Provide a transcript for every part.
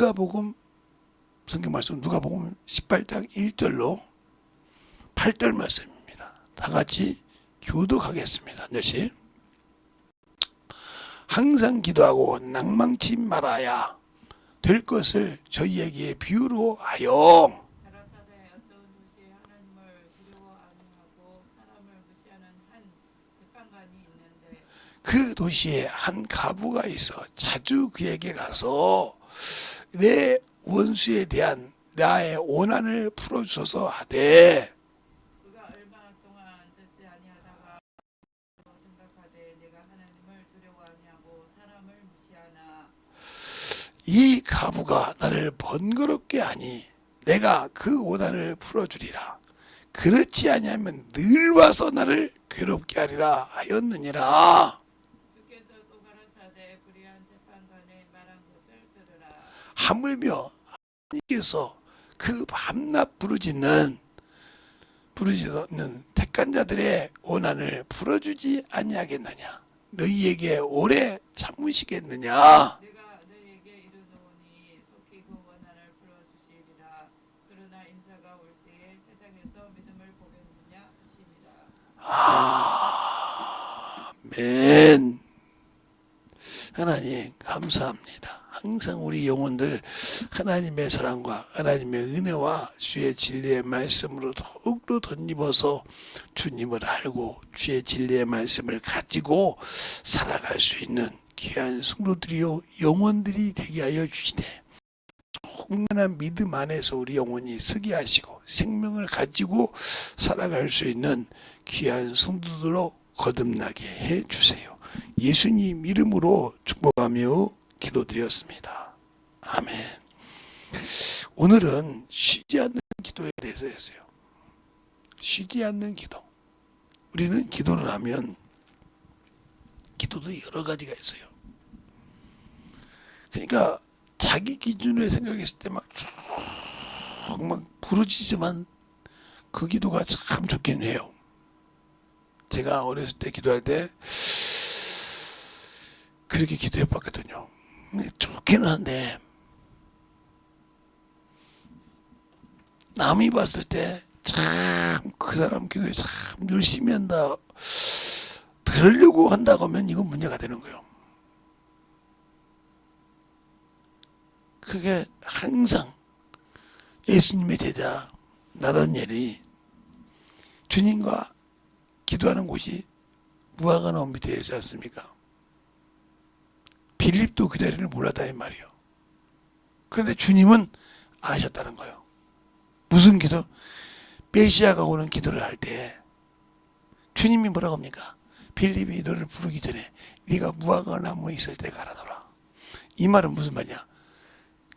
누가복음 성경 말씀 누가복음 18장 1절로 8절 말씀입니다. 다 같이 교독하겠습니다. 한 절씩. 항상 기도하고 낭망치 말아야 될 것을 저희에게 비유로 하여 가라사대 어떤 도시에 하나님을 두려워 아니하고 사람을 무시하는 한 재판관이 있는데 그 도시에 한 가부가 있어 자주 그에게 가서 내 원수에 대한 나의 원한을 풀어주소서 하되 그가 얼마 동안 듣지 아니하다가 생각하되 내가 하나님을 두려워 아니하고 사람을 무시하나 이 가부가 나를 번거롭게 하니 내가 그 원한을 풀어주리라. 그렇지 아니하면 늘 와서 나를 괴롭게 하리라 하였느니라. 주께서 또 가라사대 불의한 재판관의 말한 것을 들으라. 하물며 하나님께서 그 밤낮 부르짖는 택한 자들의 원한을 풀어주지 아니하겠느냐. 너희에게 오래 참으시겠느냐. 내가 너희에게 이르노니 속히 그 원한을 풀어주시리라. 그러나 인자가 올 때에 세상에서 믿음을 보겠느냐 하시니라. 아멘. 하나님 감사합니다. 항상 우리 영혼들 하나님의 사랑과 하나님의 은혜와 주의 진리의 말씀으로 더욱더 덧입어서 주님을 알고 주의 진리의 말씀을 가지고 살아갈 수 있는 귀한 성도들이요 영혼들이 되게 하여 주시되 충만한 믿음 안에서 우리 영혼이 서게 하시고 생명을 가지고 살아갈 수 있는 귀한 성도들로 거듭나게 해 주세요. 예수님 이름으로 축복하며 기도드렸습니다. 아멘. 오늘은 쉬지 않는 기도에 대해서 했어요. 쉬지 않는 기도. 우리는 기도를 하면 기도도 여러 가지가 있어요. 그러니까 자기 기준으로 생각했을 때 막 쭉 막 부르짖지만 그 기도가 참 좋긴 해요. 제가 어렸을 때 기도할 때 그렇게 기도해 봤거든요. 좋기는 한데 남이 봤을 때 참 그 사람 기도에 참 열심히 한다 들으려고 한다고 하면 이건 문제가 되는 거예요. 그게 항상 예수님의 제자 나다니엘이 주님과 기도하는 곳이 무화과나무 밑에 있지 않습니까? 빌립도 그 자리를 몰랐다 이 말이에요. 그런데 주님은 아셨다는 거예요. 무슨 기도? 메시아가 오는 기도를 할 때 주님이 뭐라고 합니까? 빌립이 너를 부르기 전에 네가 무화과나무에 있을 때 가라더라. 이 말은 무슨 말이냐?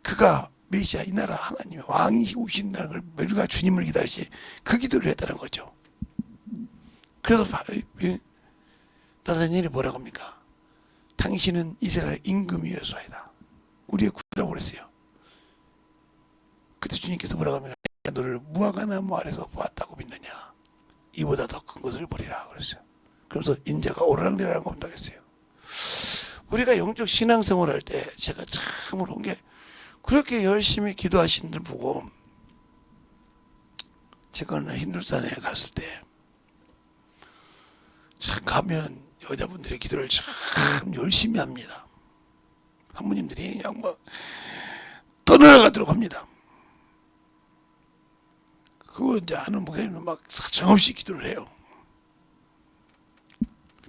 그가 메시아 이 나라 하나님의 왕이 오신다는 걸 우리가 주님을 기다리시 그 기도를 했다는 거죠. 그래서 나다니엘이 뭐라고 합니까? 당신은 이스라엘 임금이었소이다. 우리의 구주라고 그랬어요. 그때 주님께서 뭐라고 합니까? 내가 너를 무화과나무 아래서 보았다고 믿느냐? 이보다 더 큰 것을 보리라 그랬어요. 그러면서 인자가 오르락내리락 온다고 했어요. 우리가 영적 신앙생활 할 때 제가 참으로 온 게 그렇게 열심히 기도하신 분들 보고 제가 어느 힌두산에 갔을 때 참 가면 여자분들의 기도를 참 열심히 합니다. 사모님들이 그냥 뭐 떠나가도록 합니다. 그거 이제 아는 목사님은 막 사정없이 기도를 해요.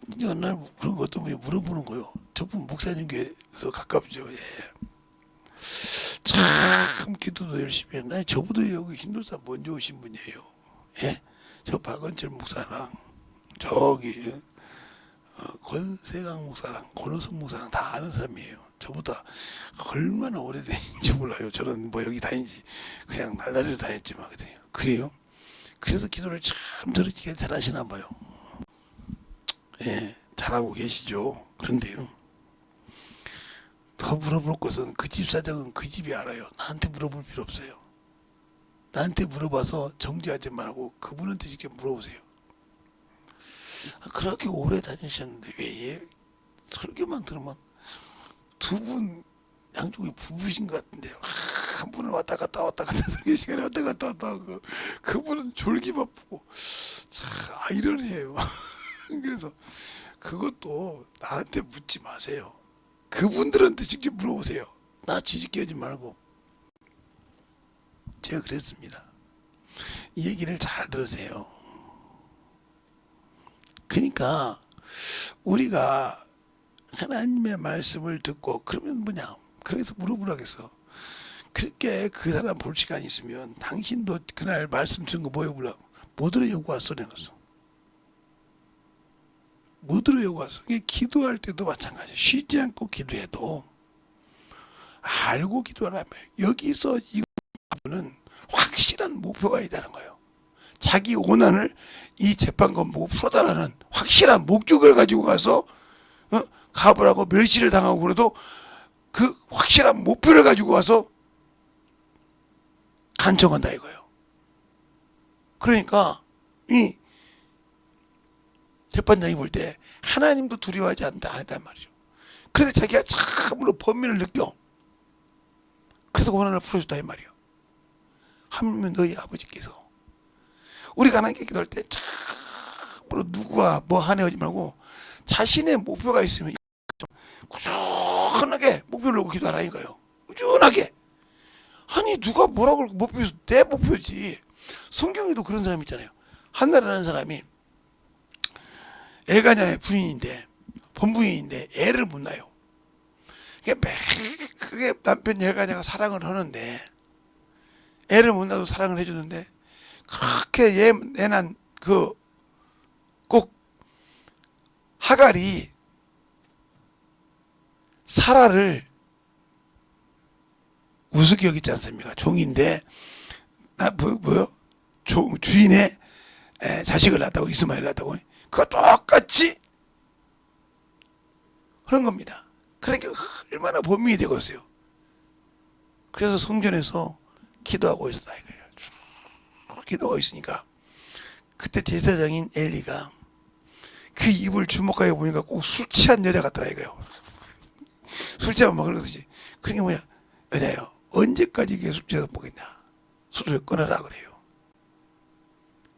근데 어느 날 그런 것도 물어보는 거예요. 저분 목사님께서 가깝죠. 예. 참 기도도 열심히 해요. 저보다 여기 힌두산 먼저 오신 분이에요. 예? 저 박원철 목사랑 저기 권세강 목사랑 권호성 목사랑 다 아는 사람이에요. 저보다 얼마나 오래된지 몰라요. 저는 뭐 여기 다니지 그냥 날다리로 다녔지만 그래요. 그래서 기도를 참 들으시게 잘하시나 봐요. 예, 잘하고 계시죠. 그런데요. 더 물어볼 것은 그 집 사정은 그 집이 알아요. 나한테 물어볼 필요 없어요. 나한테 물어봐서 정죄하지 말고 그분한테 직접 물어보세요. 그렇게 오래 다니셨는데 왜 설교만 들으면 두 분 양쪽이 부부신 것 같은데요. 한 분은 왔다 갔다 왔다 갔다 설교 시간에 왔다 갔다 왔다 하고 그분은 졸기 바쁘고 참 아이러니해요. 그래서 그것도 나한테 묻지 마세요. 그분들한테 직접 물어보세요. 나 뒤집게 하지 말고. 제가 그랬습니다. 이 얘기를 잘 들으세요. 그러니까 우리가 하나님의 말씀을 듣고 그러면 뭐냐? 그래서 물어보라겠어. 그렇게 그 사람 볼 시간이 있으면 당신도 그날 말씀 듣는 거 뭐에 보려고? 뭐 들어 요구 왔어? 내가 뭐 들어 요구 왔어? 이게 기도할 때도 마찬가지야. 쉬지 않고 기도해도 알고 기도하라면 여기서 이분은 확실한 목표가 있다는 거예요. 자기 원한을 이 재판관 보고 풀어달라는 확실한 목적을 가지고 가서 가보라고 멸시를 당하고 그래도 그 확실한 목표를 가지고 와서 간청한다 이거예요. 그러니까 이 재판장이 볼 때 하나님도 두려워하지 않는다 안 했단 말이죠. 그래서 자기가 참으로 범인을 느껴. 그래서 원한을 풀어줬다 이 말이에요. 하물며 너희 아버지께서 우리가 하나님께 기도할 때 참으로 누구와 뭐 하네 하지 말고 자신의 목표가 있으면 꾸준하게 목표를 놓고 기도하라는 거예요. 꾸준하게. 아니 누가 뭐라고 그러고 목표에서 내 목표지. 성경에도 그런 사람 있잖아요. 한나라는 사람이 엘가냐의 부인인데 본부인인데 애를 못 낳아요. 그게 남편 엘가냐가 사랑을 하는데 애를 못 낳아도 사랑을 해주는데 그렇게 애난 그 꼭 하갈이 사라를 우습게 여기지 않습니까? 종인데 뭐요? 주인의 자식을 낳았다고 이스마엘 낳았다고 그거 똑같이 그런 겁니다. 그러니까 얼마나 범민이 되고 있어요. 그래서 성전에서 기도하고 있었다 이거예요. 쭉 기도하고 있으니까 그때 제사장인 엘리가 그 입을 주목하게 보니까 꼭 술 취한 여자 같더라 이거예요. 술 취하면 막 그러듯이. 그러니까 뭐냐, 여자요 언제까지 이게 술 취해서 보겠냐, 술을 끊어라 그래요.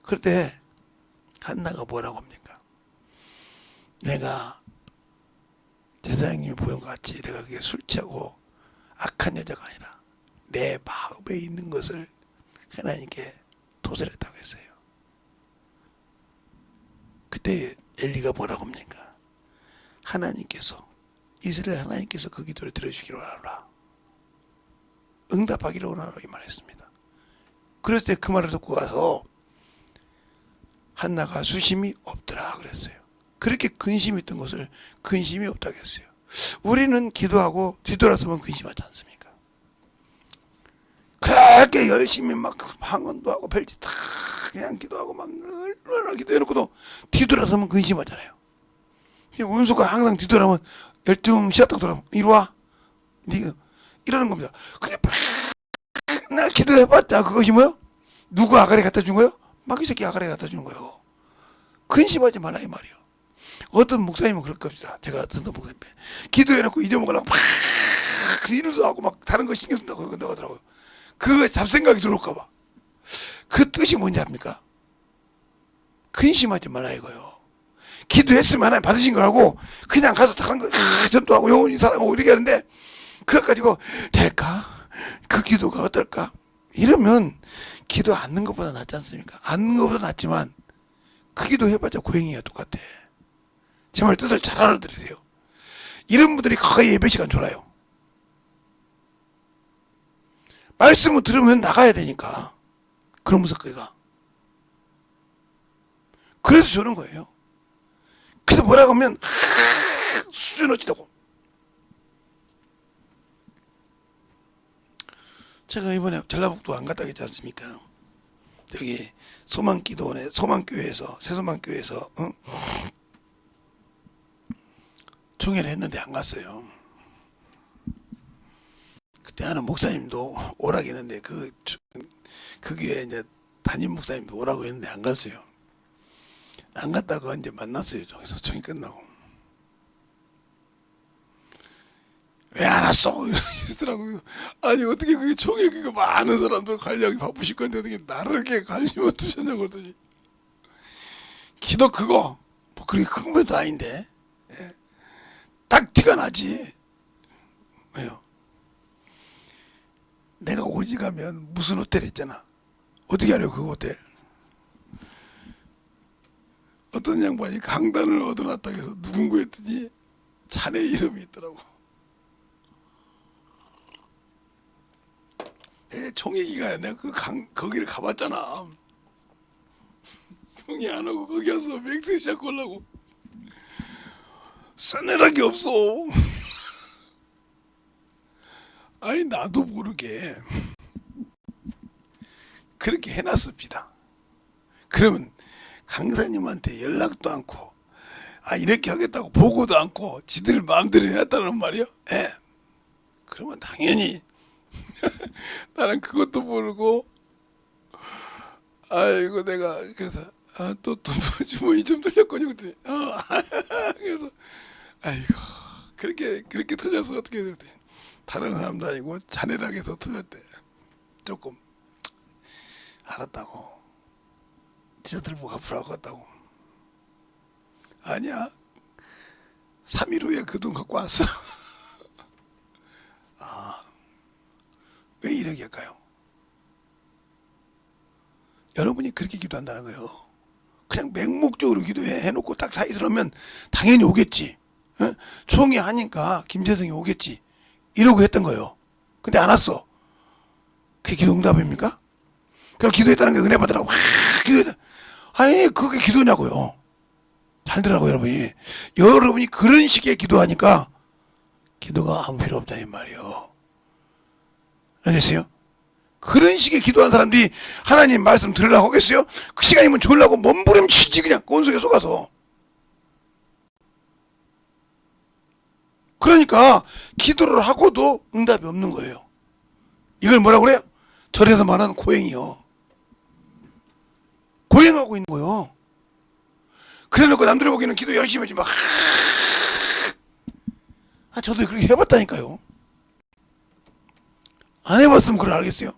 그럴 때 한나가 뭐라고 합니까? 내가 제사장님이 보는 것 같이 내가 그게 술 취하고 악한 여자가 아니라 내 마음에 있는 것을 하나님께 도설했다고 했어요. 그때 엘리가 뭐라고 합니까? 하나님께서 이스라엘 하나님께서 그 기도를 들어주기를 원하노라, 응답하기를 원하노라 이 말했습니다. 그랬을 때 그 말을 듣고 가서 한나가 수심이 없더라 그랬어요. 그렇게 근심이 있던 것을 근심이 없다고 했어요. 우리는 기도하고 뒤돌아서면 근심하지 않습니까? 그렇게 열심히 막 방언도 하고 별짓 다 그냥 기도하고 막 얼마나 기도해놓고도 뒤돌아서면 근심하잖아요. 원수가 항상 뒤돌아면 열등 시작딱 돌아면 이리 와 네가 이러는 겁니다. 그게 맨날 기도해봤자 그것이 뭐요? 누구 아가리 갖다 준 거요? 마귀 새끼 아가리 갖다 주는 거예요. 근심하지 말라 이 말이에요. 어떤 목사님은 그럴 겁니다. 제가 듣던 목사님 기도해놓고 잊어먹으려고 막 일도 하고 막 다른 거 신경 쓴다고 하더라고요. 그거 잡생각이 들어올까봐. 그 뜻이 뭔지 압니까? 근심하지 말라 이거요. 기도했으면 하나님 받으신 거라고 그냥 가서 다른 거 전도하고 영혼이 사랑하고 이렇게 하는데 그거 가지고 될까? 그 기도가 어떨까? 이러면 기도 않는 것보다 낫지 않습니까? 않는 것보다 낫지만 그 기도 해봤자 고행이야 똑같아. 제 말 뜻을 잘 알아들으세요. 이런 분들이 거의 예배 시간 졸아요. 말씀을 들으면 나가야 되니까. 그러면서 그가 그래서 저런 거예요. 그래서 뭐라고 하면 수준 어찌다고. 제가 이번에 전라북도 안 갔다 했지 않습니까? 여기 소망기도원에 소망교회에서 새소망교회에서 총회를 했는데 안 갔어요. 그때 하는 목사님도 오라고 했는데 그 교회 이제 담임 목사님도 오라고 했는데 안 갔어요. 안 갔다가 이제 만났어요. 저기서 총회 끝나고. 왜 안 왔어? 이러더라고요. 아니 어떻게 그게 총회 그거 많은 사람들 관리하기 바쁘실 건데 어떻게 나를 이렇게 관심을 두셨냐고 그러더니 기도 크고 뭐 그렇게 큰 것도 아닌데 딱 티가 나지. 왜요? 내가 오직하면 무슨 호텔 있잖아. 어떻게 하려고 그 호텔? 어떤 양반이 강단을 얻어놨다고 해서 누군가 했더니 자네 이름이 있더라고. 총회 기간에 내가 거기를 가봤잖아. 총회 안 하고 거기 가서 맥주 시작 하려고. 싸늘하게 없어. 아니 나도 모르게 그렇게 해놨습니다. 그러면 강사님한테 연락도 않고 이렇게 하겠다고 보고도 않고 지들 마음대로 해놨다는 말이요? 예. 그러면 당연히 나는 그것도 모르고 아이고 내가 그래서 또 주머니 좀 틀렸거니 그랬더니 그래서 아이고 그렇게 틀려서 어떻게 됐대. 다른 사람도 아니고 자네랑에 더 틀렸대. 조금 알았다고. 지자들 보고 갚으라고 갔다고. 아니야. 3일 후에 그 돈 갖고 왔어. 왜 이렇게 할까요? 여러분이 그렇게 기도한다는 거예요. 그냥 맹목적으로 해놓고 딱 사이 들으면 당연히 오겠지. 총회 하니까 김재성이 오겠지. 이러고 했던 거예요. 근데 안 왔어. 그게 기도 응답입니까? 그럼 기도했다는 게 은혜 받으라고 기도했다. 아니 그게 기도냐고요. 잘 들으라고 여러분이 그런 식의 기도하니까 기도가 아무 필요 없다 이 말이에요. 알겠어요? 그런 식의 기도한 사람들이 하나님 말씀 들으려고 하겠어요? 그 시간이면 졸라고 몸부림치지 그냥 꼰속에 속아서. 그러니까 기도를 하고도 응답이 없는 거예요. 이걸 뭐라고 그래요? 절에서 말하는 고행이요. 고행하고 있는 거예요. 그래놓고 남들이 보기에는 기도 열심히 하지 막 저도 그렇게 해봤다니까요. 안 해봤으면 그걸 알겠어요?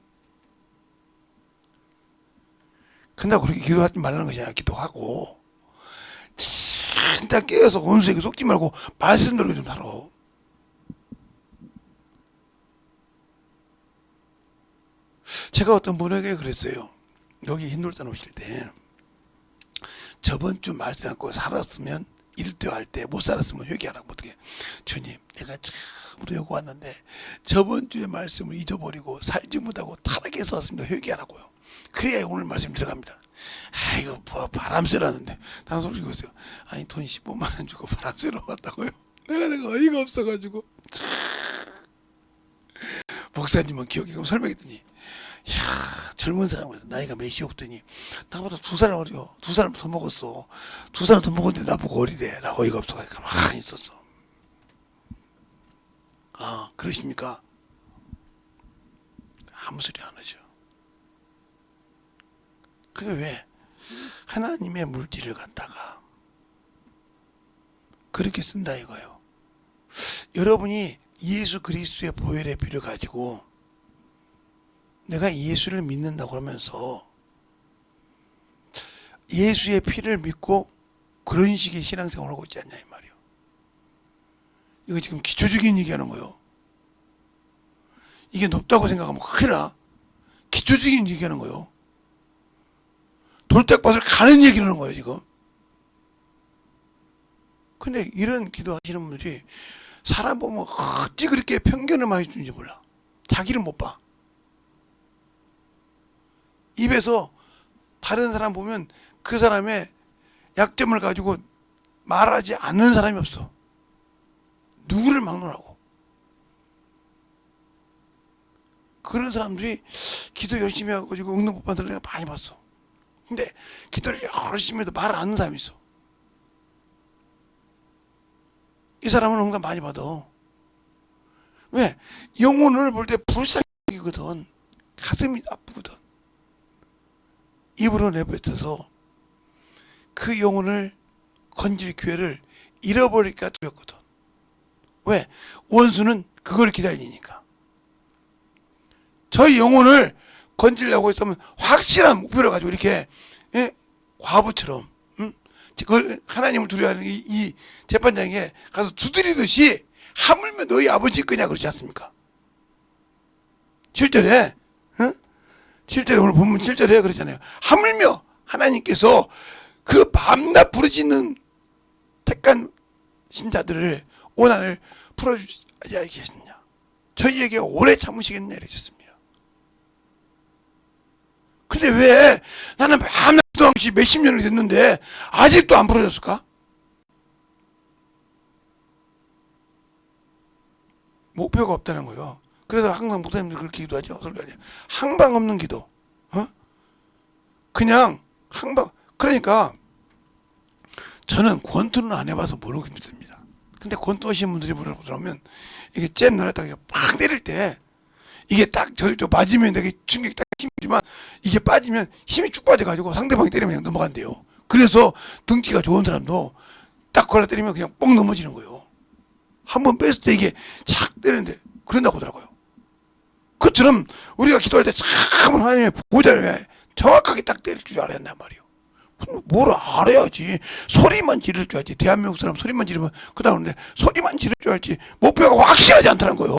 근데 그렇게 기도하지 말라는 것이 아니라 기도하고 진짜 깨어서 원수에게 속지 말고 말씀대로 좀 살아. 제가 어떤 분에게 그랬어요. 여기 흰돌산 오실 때 저번 주 말씀 갖고 살았으면 일도할 때 못 살았으면 회개하라고. 어떻게 주님 내가 처음으로 여기 왔는데 저번 주의 말씀을 잊어버리고 살지 못하고 타락해서 왔습니다. 회개하라고요. 그래야 오늘 말씀 들어갑니다. 이거 뭐 바람 쐬라는데 나는 솔직히 그랬어요. 아니 돈 15만 원 주고 바람 쐬러 왔다고요? 내가 어이가 없어가지고 목사님은 기억이 그럼 설명했더니 젊은 사람은 나이가 몇이 없더니 나보다 2살 어려. 2살 더 먹었어. 2살 더 먹었는데 나보고 어리대. 나 어이가 없어가지고 가만히 있었어. 그러십니까? 아무 소리 안 하죠. 그게 왜? 하나님의 물질을 갖다가 그렇게 쓴다 이거예요. 여러분이 예수 그리스도의 보혈의 피를 가지고 내가 예수를 믿는다고 하면서 예수의 피를 믿고 그런 식의 신앙생활을 하고 있지 않냐 이 말이에요. 이거 지금 기초적인 얘기하는 거예요. 이게 높다고 생각하면 큰일 나. 기초적인 얘기하는 거예요. 돌짝밭을 가는 얘기를 하는 거예요 지금. 근데 이런 기도하시는 분들이 사람 보면 어찌 그렇게 편견을 많이 주는지 몰라. 자기를 못 봐. 입에서 다른 사람 보면 그 사람의 약점을 가지고 말하지 않는 사람이 없어. 누구를 막론하고. 그런 사람들이 기도 열심히 하고 응답 못 받는 내가 많이 봤어. 근데 기도를 열심히 해도 말을 안 하는 사람이 있어. 이 사람은 응답 많이 받아. 왜? 영혼을 볼 때 불쌍하거든. 가슴이 아프거든. 입으로 내뱉어서 그 영혼을 건질 기회를 잃어버릴까 두렵거든. 왜? 원수는 그걸 기다리니까. 저희 영혼을 건지려고 했으면 확실한 목표를 가지고 이렇게, 예? 과부처럼, 그걸 하나님을 두려워하는 이 재판장에 가서 두드리듯이 하물며 너희 아버지 거냐 그러지 않습니까? 7절에, 7절에 오늘 본문 7절에 그러잖아요. 하물며 하나님께서 그 밤낮 부르짖는 택한 신자들을 오난을 풀어주지 않겠느냐. 저희에게 오래 참으시겠냐 이러셨습니다. 근데 왜 나는 밤낮 기도한 것이 몇십 년이 됐는데 아직도 안 풀어졌을까? 목표가 없다는 거예요. 그래서 항상 목사님들 그렇게 기도하죠. 설교하죠. 항방 없는 기도. 그냥 항방. 그러니까 저는 권투는 안 해봐서 모르고 믿습니다. 근데 권투 하시는 분들이 뭐라고 그러면 이게 잽 날았다가 팍 때릴 때 이게 딱 저 맞으면 되게 충격이 딱 힘이지만 이게 빠지면 힘이 쭉 빠져가지고 상대방이 때리면 그냥 넘어간대요. 그래서 등치가 좋은 사람도 딱 걸어 때리면 그냥 뻥 넘어지는 거예요. 한번 뺐을 때 이게 착 때리는데 그런다고 하더라고요. 그처럼 우리가 기도할 때 참 하나님의 보좌를 정확하게 딱 때릴 줄 알아야 한단 말이에요. 뭘 알아야지. 소리만 지를 줄 알지. 대한민국 사람 소리만 지르면 그다 그러는데 소리만 지를 줄 알지. 목표가 확실하지 않다는 거예요.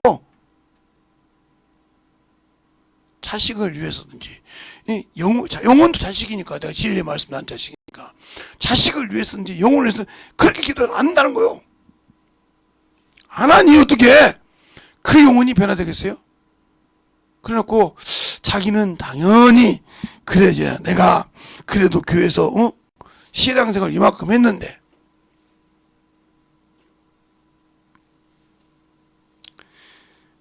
자식을 위해서든지 영혼도 자식이니까 내가 진리의 말씀 난 자식이니까 자식을 위해서든지 영혼을 위해서 그렇게 기도를 안 한다는 거예요. 안 하니 어떻게 그 영혼이 변화되겠어요? 그래놓고 자기는 당연히 그래야 내가 그래도 교회에서 신앙생활 이만큼 했는데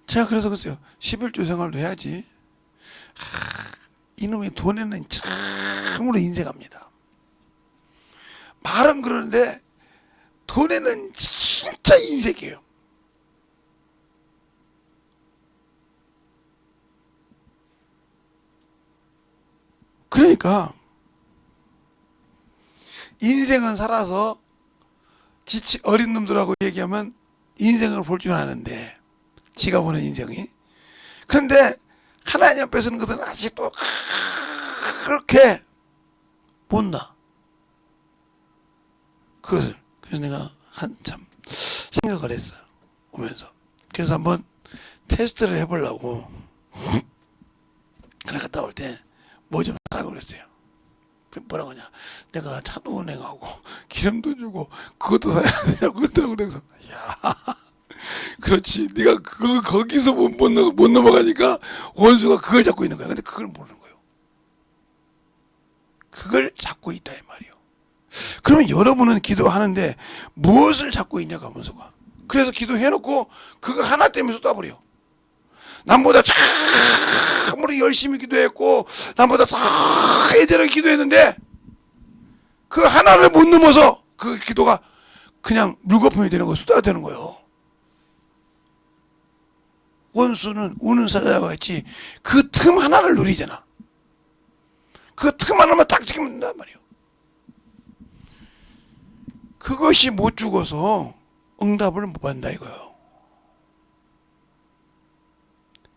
제가 그래서 그랬어요. 11조 생활도 해야지. 이놈의 돈에는 참으로 인색합니다. 말은 그러는데 돈에는 진짜 인색이에요. 그러니까 인생은 살아서 어린 놈들하고 얘기하면 인생을 볼 줄 아는데 지가 보는 인생이. 그런데 하나님 앞에 서는 것은 아직도 그렇게 못나. 그것을. 그래서 내가 한참 생각을 했어요. 오면서. 그래서 한번 테스트를 해보려고 하나 갔다 올 때 뭐 좀 하라고 그랬어요. 뭐라고 하냐. 내가 차도 운행하고 기름도 주고 그것도 사야 되냐고 그러더라고. 그래서 야 그렇지. 네가 거기서 못 넘어가니까 원수가 그걸 잡고 있는 거야. 근데 그걸 모르는 거예요. 그걸 잡고 있다 이 말이에요. 그러면 여러분은 기도하는데 무엇을 잡고 있냐가 원수가. 그래서 기도해놓고 그거 하나 때문에 쏟아버려. 남보다 참으로 열심히 기도했고 남보다 다 예전에 기도했는데 그 하나를 못 넘어서 그 기도가 그냥 물거품이 되는 거 쏟아되는 거예요. 원수는 우는 사자와 같이 그 틈 하나를 노리잖아. 그 틈 하나만 딱 지키면 된단 말이에요. 그것이 못 죽어서 응답을 못 받는다 이거예요.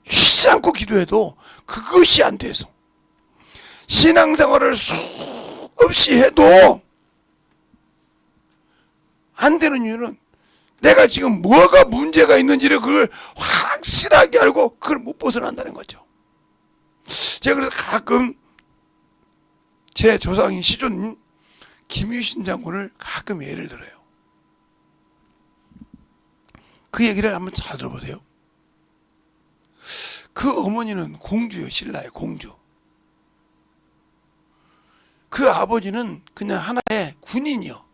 쉬지 않고 기도해도 그것이 안 돼서 신앙생활을 수없이 해도 안 되는 이유는 내가 지금 뭐가 문제가 있는지를 그걸 확실하게 알고 그걸 못 벗어난다는 거죠. 제가 그래서 가끔 제 조상인 시존 김유신 장군을 가끔 예를 들어요. 그 얘기를 한번 잘 들어보세요. 그 어머니는 공주요, 신라의 공주. 그 아버지는 그냥 하나의 군인이요.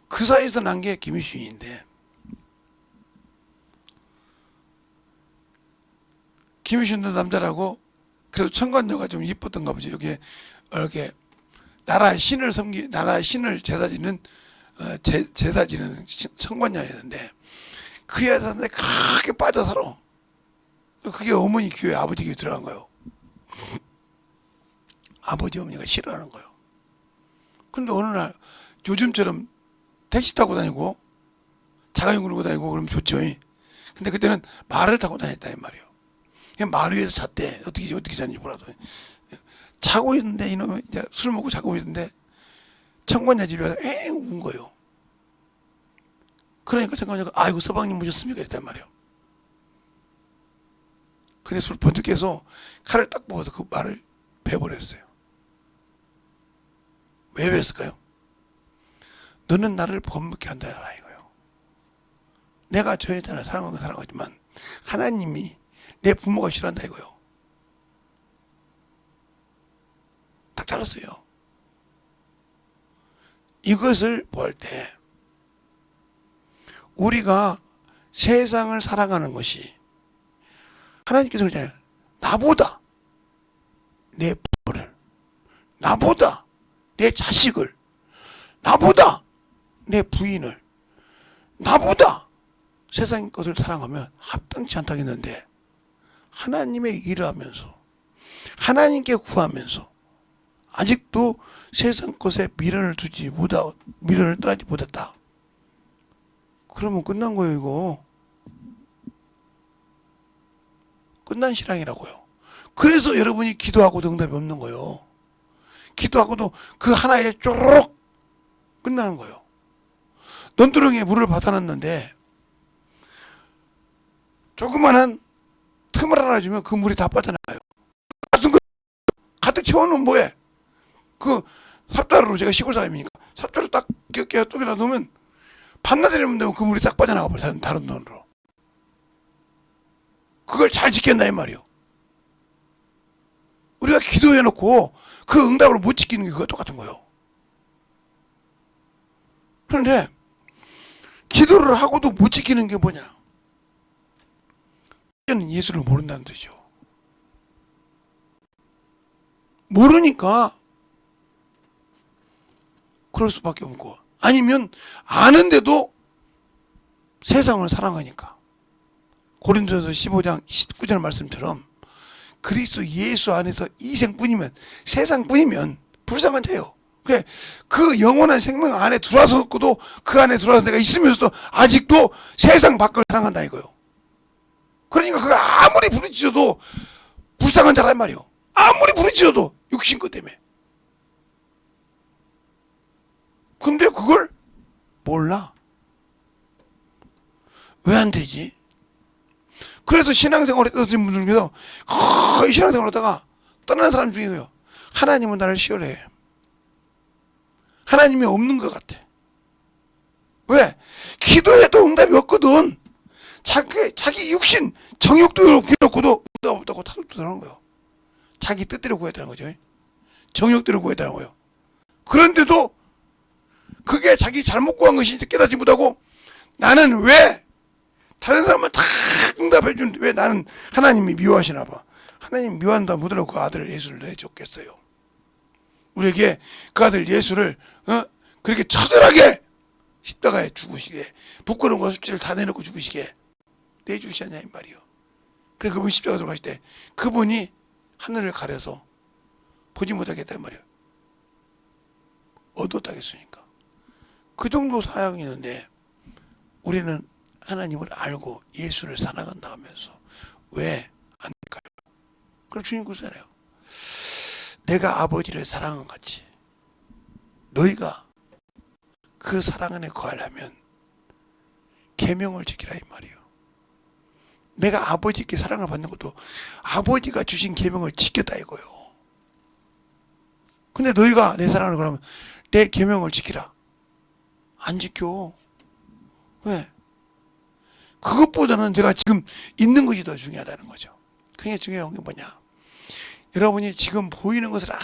그 사이에서 난 게 김유신인데, 김유신도 남자라고 그래도 청관녀가 좀 이뻤던가 보지. 여기에 이렇게 나라의 신을 나라의 신을 제사 지는 청관녀였는데 그 여자한테 그렇게 빠져 살아. 그게 어머니 교회, 아버지 교회 들어간 거예요. 아버지 어머니가 싫어하는 거예요. 그런데 어느 날 요즘처럼 택시 타고 다니고 자가용 끌고 다니고 그러면 좋죠. 근데 그때는 말을 타고 다녔다 이 말이에요. 그냥 말 위에서 잤대. 어떻게 잤는지 몰라도. 자고 있는데 이놈이 이제 술 먹고 자고 있는데 청관자 집에 와서 엥 운 거예요. 그러니까 청관자가 아이고 서방님 오셨습니까? 이랬단 말이에요. 근데 술 번뜩 깨서 칼을 딱 뽑아서 그 말을 베버렸어요. 왜 베었을까요? 너는 나를 범죄케 한다 이거예요. 내가 저 여자를 사랑하는 건 사랑하지만 하나님이 내 부모가 싫어한다 이거예요. 딱 잘랐어요. 이것을 볼 때 우리가 세상을 사랑하는 것이 하나님께서 그러잖아요. 나보다 내 부모를, 나보다 내 자식을, 나보다 내 부인을, 나보다 세상 것을 사랑하면 합당치 않다겠는데 하나님의 일을 하면서 하나님께 구하면서 아직도 세상 것에 미련을 떠나지 못했다. 그러면 끝난 거예요, 이거. 끝난 신앙이라고요. 그래서 여러분이 기도하고도 응답이 없는 거예요. 기도하고도 그 하나에 쪼르륵 끝나는 거예요. 논두렁에 물을 받아놨는데 조그만한 틈을 하나 주면 그 물이 다 빠져나가요. 같은 거 가득 채워놓으면 뭐해? 그 삽자루로, 제가 시골 사람이니까 삽자루 딱 쪼개다 놓으면 밤낮에만 되면 그 물이 싹 빠져나가 버려요. 다른 돈으로. 그걸 잘 지켰나 이 말이요. 우리가 기도해놓고 그 응답을 못 지키는 게 그거 똑같은 거예요. 그런데 기도를 하고도 못 지키는 게 뭐냐? 예수를 모른다는 뜻이죠. 모르니까 그럴 수밖에 없고, 아니면 아는데도 세상을 사랑하니까. 고린도서 15장 19절 말씀처럼 그리스도 예수 안에서 이생뿐이면, 세상뿐이면 불쌍한 자예요. 그 영원한 생명 안에 들어와서도, 그 안에 들어와서 내가 있으면서도 아직도 세상 밖을 사랑한다 이거요. 그러니까 그가 아무리 부르짖어도 불쌍한 자란 말이요. 아무리 부르짖어도 육신 것 때문에. 근데 그걸 몰라. 왜 안 되지? 그래서 신앙생활에 떠드신 분들 중에서 거의 신앙생활 하다가 떠나는 사람 중에요. 하나님은 나를 싫어해. 하나님이 없는 것 같아. 왜? 기도해도 응답이 없거든. 자기 육신, 정욕도 구해놓고도 응답 없다고 타들어가는 거예요. 자기 뜻대로 구해야 되는 거죠. 정욕대로 구해야 되는 거예요. 그런데도 그게 자기 잘못 구한 것인지 깨닫지 못하고, 나는 왜 다른 사람은 다 응답해 주는데 왜 나는 하나님이 미워하시나 봐. 하나님 미워한다 못하고 그 아들 예수를 내줬겠어요. 우리에게 그 아들 예수를 그렇게 처절하게 십자가에 죽으시게, 부끄러운 것 수치를 다 내놓고 죽으시게 내주시냐 이 말이요. 그래 그분이 십자가 들어가실 때 그분이 하늘을 가려서 보지 못하겠다 이 말이요. 어두웠다겠으니까. 그 정도 사양이 있는데 우리는 하나님을 알고 예수를 사랑한다 하면서 왜 안 될까요? 그럼 주님 그러잖아요. 내가 아버지를 사랑한 같이 너희가 그 사랑 안에 거하려면 계명을 지키라 이 말이에요. 내가 아버지께 사랑을 받는 것도 아버지가 주신 계명을 지켰다 이거예요. 근데 너희가 내 사랑을 그러면 내 계명을 지키라. 안 지켜. 왜? 그것보다는 내가 지금 있는 것이 더 중요하다는 거죠. 그게 중요한 게 뭐냐? 여러분이 지금 보이는 것을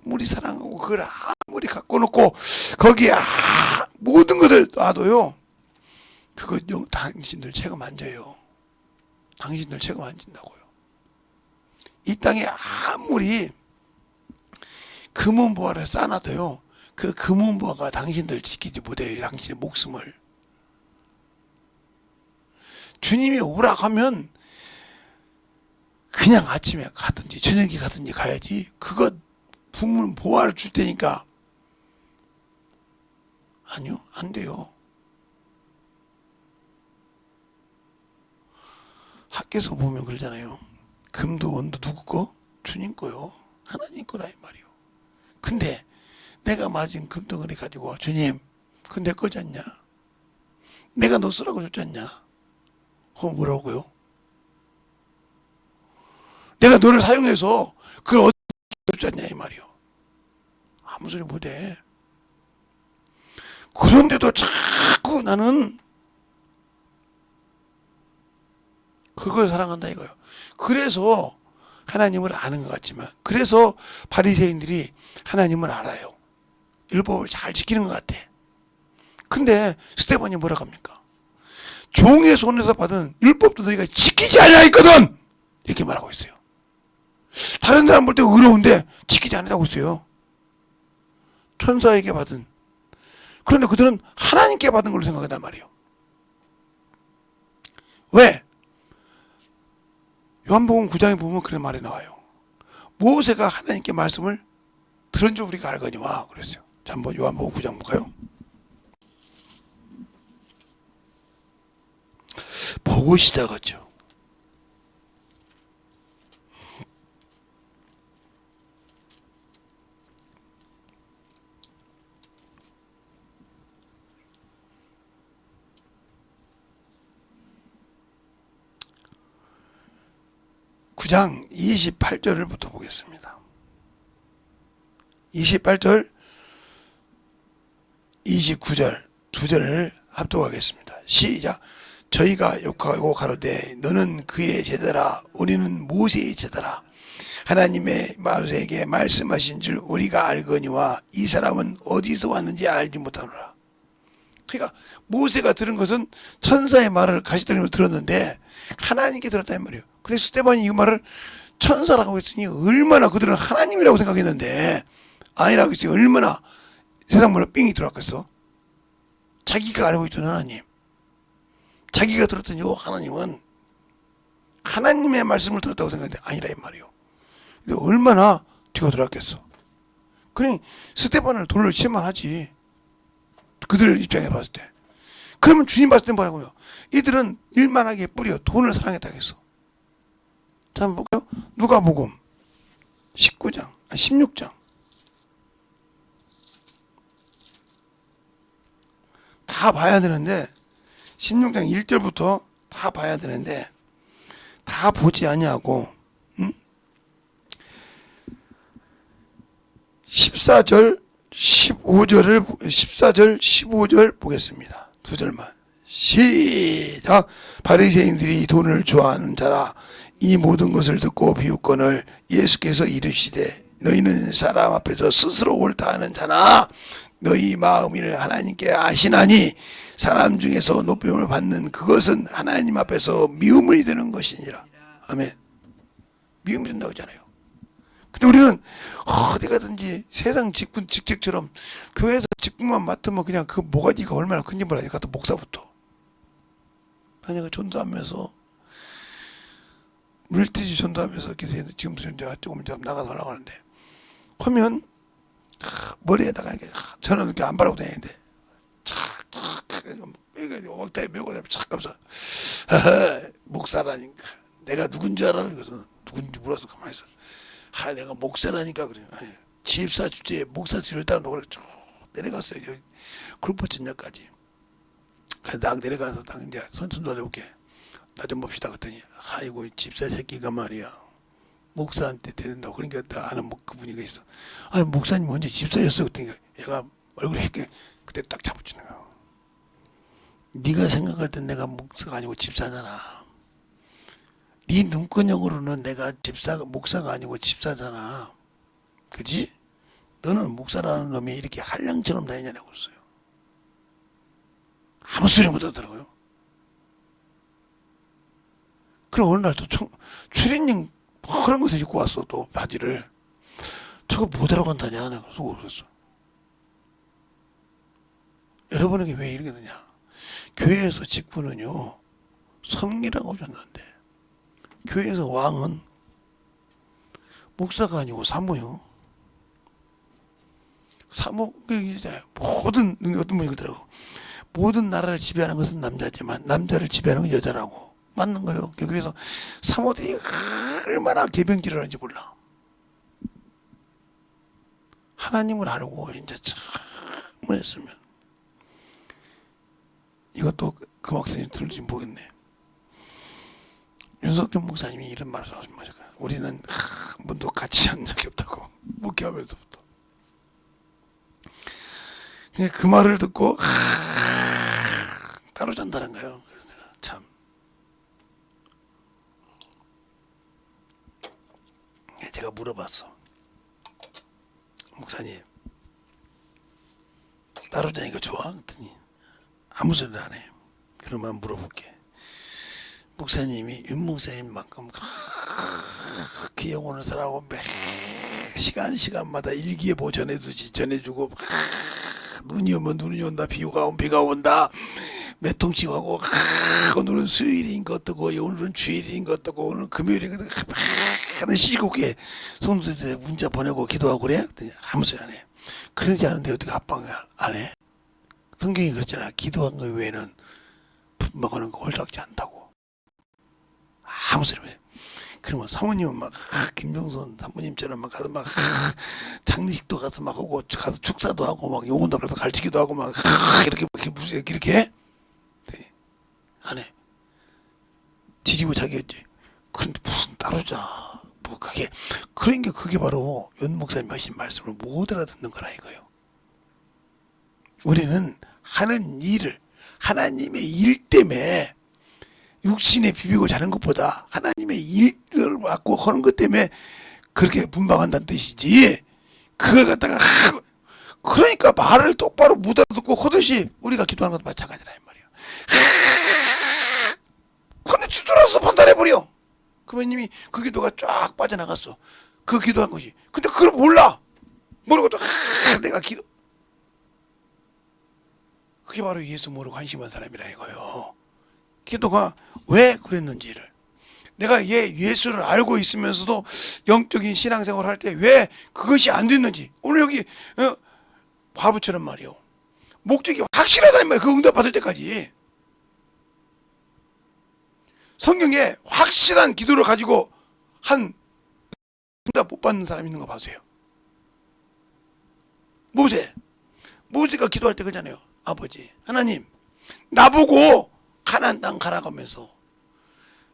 아무리 사랑하고 그걸 아무리 갖고 놓고 거기에 모든 것을 놔도요, 그거 당신들 책임 안 져요. 당신들 책임 안 진다고요. 이 땅에 아무리 금은보화를 쌓아놔도요, 그 금은보화가 당신들 지키지 못해요. 당신의 목숨을. 주님이 오라 하면 그냥 아침에 가든지 저녁에 가든지 가야지. 그거 부문 보화를 줄 테니까 아니요, 안 돼요. 학교에서 보면 그러잖아요. 금도 원도 누구 거? 주님 거요. 하나님 거라 이 말이요. 근데 내가 맞은 금덩어리 가지고 주님, 그건 내 거지 않냐? 내가 너 쓰라고 줬지 않냐? 그럼 뭐라고요? 내가 너를 사용해서 그걸 얻지 않냐 이 말이요. 아무 소리 못해. 그런데도 자꾸 나는 그걸 사랑한다 이거요. 그래서 하나님을 아는 것 같지만, 그래서 바리새인들이 하나님을 알아요. 율법을 잘 지키는 것 같아. 근데 스데반이 뭐라 합니까? 종의 손에서 받은 율법도 너희가 지키지 않아 있거든. 이렇게 말하고 있어요. 다른 사람 볼 때 의로운데 지키지 않는다고 있어요. 천사에게 받은. 그런데 그들은 하나님께 받은 걸로 생각한단 말이에요. 왜? 요한복음 9장에 보면 그런 말이 나와요. 모세가 하나님께 말씀을 들은 줄 우리가 알거니와 그랬어요. 자, 한번 요한복음 9장 볼까요? 보고 시작하죠. 구 장 28절부터 보겠습니다. 28절, 29절 두 절을 합독하겠습니다. 시작. 저희가 욕하고 가로되 너는 그의 제자라 우리는 모세의 제자라 하나님의 모세에게 말씀하신 줄 우리가 알거니와 이 사람은 어디서 왔는지 알지 못하노라. 그러니까 모세가 들은 것은 천사의 말을 가시들으며 들었는데 하나님께 들었다는 말이에요. 그래서 스데반이 이 말을 천사라고 했으니 얼마나 그들은 하나님이라고 생각했는데 아니라고 했으니 얼마나 세상 말로 삥이 들어왔겠어. 자기가 알고 있던 하나님, 자기가 들었던 요 하나님은 하나님의 말씀을 들었다고 생각했는데 아니라 이 말이요. 근데 얼마나 뒤가 들어왔겠어. 그러니 스데반을 돌로 칠만 하지. 그들 입장에 봤을 때. 그러면 주님 봤을 때 뭐라고요? 이들은 일만하게 뿌려 돈을 사랑했다고 했어. 자, 한번 볼까요? 누가복음 16장. 다 봐야 되는데 16장 1절부터 다 봐야 되는데 다 보지 아니하고 14절 15절 보겠습니다. 두 절만. 시작. 바리새인들이 돈을 좋아하는 자라 이 모든 것을 듣고 비웃거늘 예수께서 이르시되 너희는 사람 앞에서 스스로 옳다 하는 자나 너희 마음을 하나님께 아시나니 사람 중에서 높임을 받는 그것은 하나님 앞에서 미움이 되는 것이니라. 아멘. 미움이 된다고 하잖아요. 근데 우리는 어디 가든지 세상 직책처럼 교회에서 직분만 맡으면 그냥 그 모가지가 얼마나 큰지 몰라요. 또 목사부터. 만약에 전도하면서 물티슈 전도하면서 지금 조금 나가서 하려고 하는데 하면 머리에다가 이렇게 저는 이렇게 안 바르고 다니는데 착착 억다에 메고 다니면 착 하면서 목사라니까 내가 누군지 알아? 그래서 누군지 물어서 가만히 있어. 내가 목사라니까 그래. 집사 주제에 목사 뒤를 따라 그래 쭉 내려갔어요. 여기 굴포 전역까지. 그래서 딱 내려가서 딱 이제 손 돌려볼게. 나 좀 봅시다 그랬더니 아이고 집사 새끼가 말이야 목사한테 대된다고. 그러니까 나 아는 그분이가 있어. 아니 목사님 언제 집사였어? 그랬더니 얘가 얼굴이 했게 그때 딱 잡아주는 거야. 네가 생각할 땐 내가 목사가 아니고 집사잖아. 네 눈꺼녕으로는 내가 목사가 아니고 집사잖아. 그지? 너는 목사라는 놈이 이렇게 한량처럼 다니냐고 그랬어요. 아무 소리 못 하더라고요. 그럼 어느 날 또 추리닝 그런 것을 입고 왔어. 또 바지를. 저거 뭐 들어간다냐 내가 그랬어. 여러분에게 왜 이렇게 되냐. 교회에서 직분은요 섬기라고 줬는데 교회에서 왕은 목사가 아니고 사모요. 사모이잖아요. 모든 어떤 분이 그러더라고. 모든 나라를 지배하는 것은 남자지만 남자를 지배하는 건 여자라고. 맞는 거예요. 그래서 사모들이 얼마나 개병질을 하는지 몰라. 하나님을 알고 이제 참 했으면 이것도 그 목사님 들을지 모르겠네. 윤석현 목사님이 이런 말을 하신 거죠. 우리는 한 번도 같이 한 적이 없다고. 목회하면서부터. 그 말을 듣고 따로 잔다는 거예요. 그래서 내가 참 제가 물어봤어. 목사님 따로 자니까 좋아? 그랬더니 아무 소리를 안 해. 그러면 물어볼게. 목사님이 윤 목사님만큼 그 영혼을 사랑하고 매 시간마다 일기예보 전해주고 눈이 오면 눈이 온다, 비가 오면 비가 온다, 몇 통씩 하고 오늘은 수요일인 것 같고 오늘은 주일인 것 같고 오늘은 금요일인 것 같고 하는 시국에 성도들한테 문자 보내고 기도하고 그래? 아무 소리 안 해. 그러지 않은데 어떻게 합방을 안 해? 성경이 그랬잖아. 기도한 거 외에는 분방하는 거 홀딱지 않다고. 아무 소리 안 해. 그러면 사모님은 막 김정선 사모님처럼 막 가서 막 장례식도 가서 막 하고 가서 축사도 하고 막 영혼도 가서 가르치기도 하고 막 이렇게 해? 네. 안 해. 뒤지고 자기였지. 그런데 무슨 따로자. 뭐 그게 그러니까 그게 바로 윤 목사님 하신 말씀을 못 알아듣는 거라 이거요. 우리는 하는 일을 하나님의 일 때문에 육신에 비비고 자는 것보다 하나님의 일을 맡고 하는 것 때문에 그렇게 분방한다는 뜻이지. 그걸 갖다가 그러니까 말을 똑바로 못 알아듣고 하듯이 우리가 기도하는 것도 마찬가지라 이 말이야. 근데 뒤돌아서 판단해버려. 그러면 이미 그 기도가 쫙 빠져나갔어. 그 기도한 것이. 근데 그걸 몰라. 모르고 또 내가 기도. 그게 바로 예수 모르고 한심한 사람이라 이거요. 기도가 왜 그랬는지를. 내가 예수를 알고 있으면서도 영적인 신앙생활을 할 때 왜 그것이 안 됐는지. 오늘 여기 과부처럼 말이요. 목적이 확실하다 이 말이야. 그 응답 받을 때까지. 성경에 확실한 기도를 가지고 한 응답 못 받는 사람이 있는 거 봐세요. 모세가 기도할 때 그러잖아요. 아버지 하나님 나보고 가나안 땅 가라고 하면서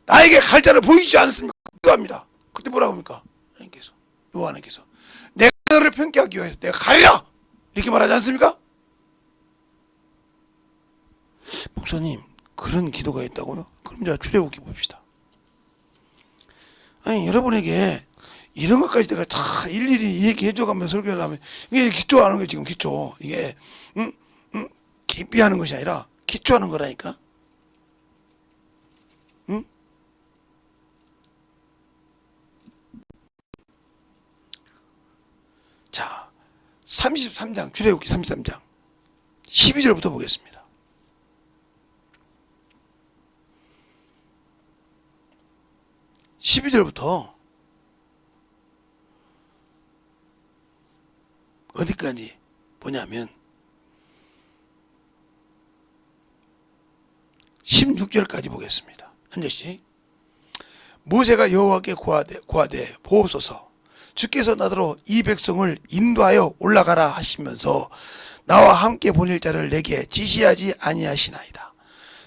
나에게 갈 자를 보이지 않았습니까? 기도합니다. 그때 뭐라고 합니까? 하나님께서 요한께서 내가 너를 평가하기 위해서 내가 가리라 이렇게 말하지 않습니까? 목사님 그런 기도가 있다고요? 그럼 제가 출애굽기 봅시다. 아니 여러분에게 이런 것까지 내가 다 일일이 얘기해줘가면서 설교를 하면 이게 기초하는 거예요. 지금 기초 이게 깊이 하는 것이 아니라 기초하는 거라니까. 응? 자 33장 출애굽기 33장 12절부터 보겠습니다. 12절부터 어디까지 보냐면 16절까지 보겠습니다. 한 절씩. 모세가 여호와께 고하되 보옵소서 주께서 나더러 이 백성을 인도하여 올라가라 하시면서 나와 함께 보낼 자를 내게 지시하지 아니하시나이다.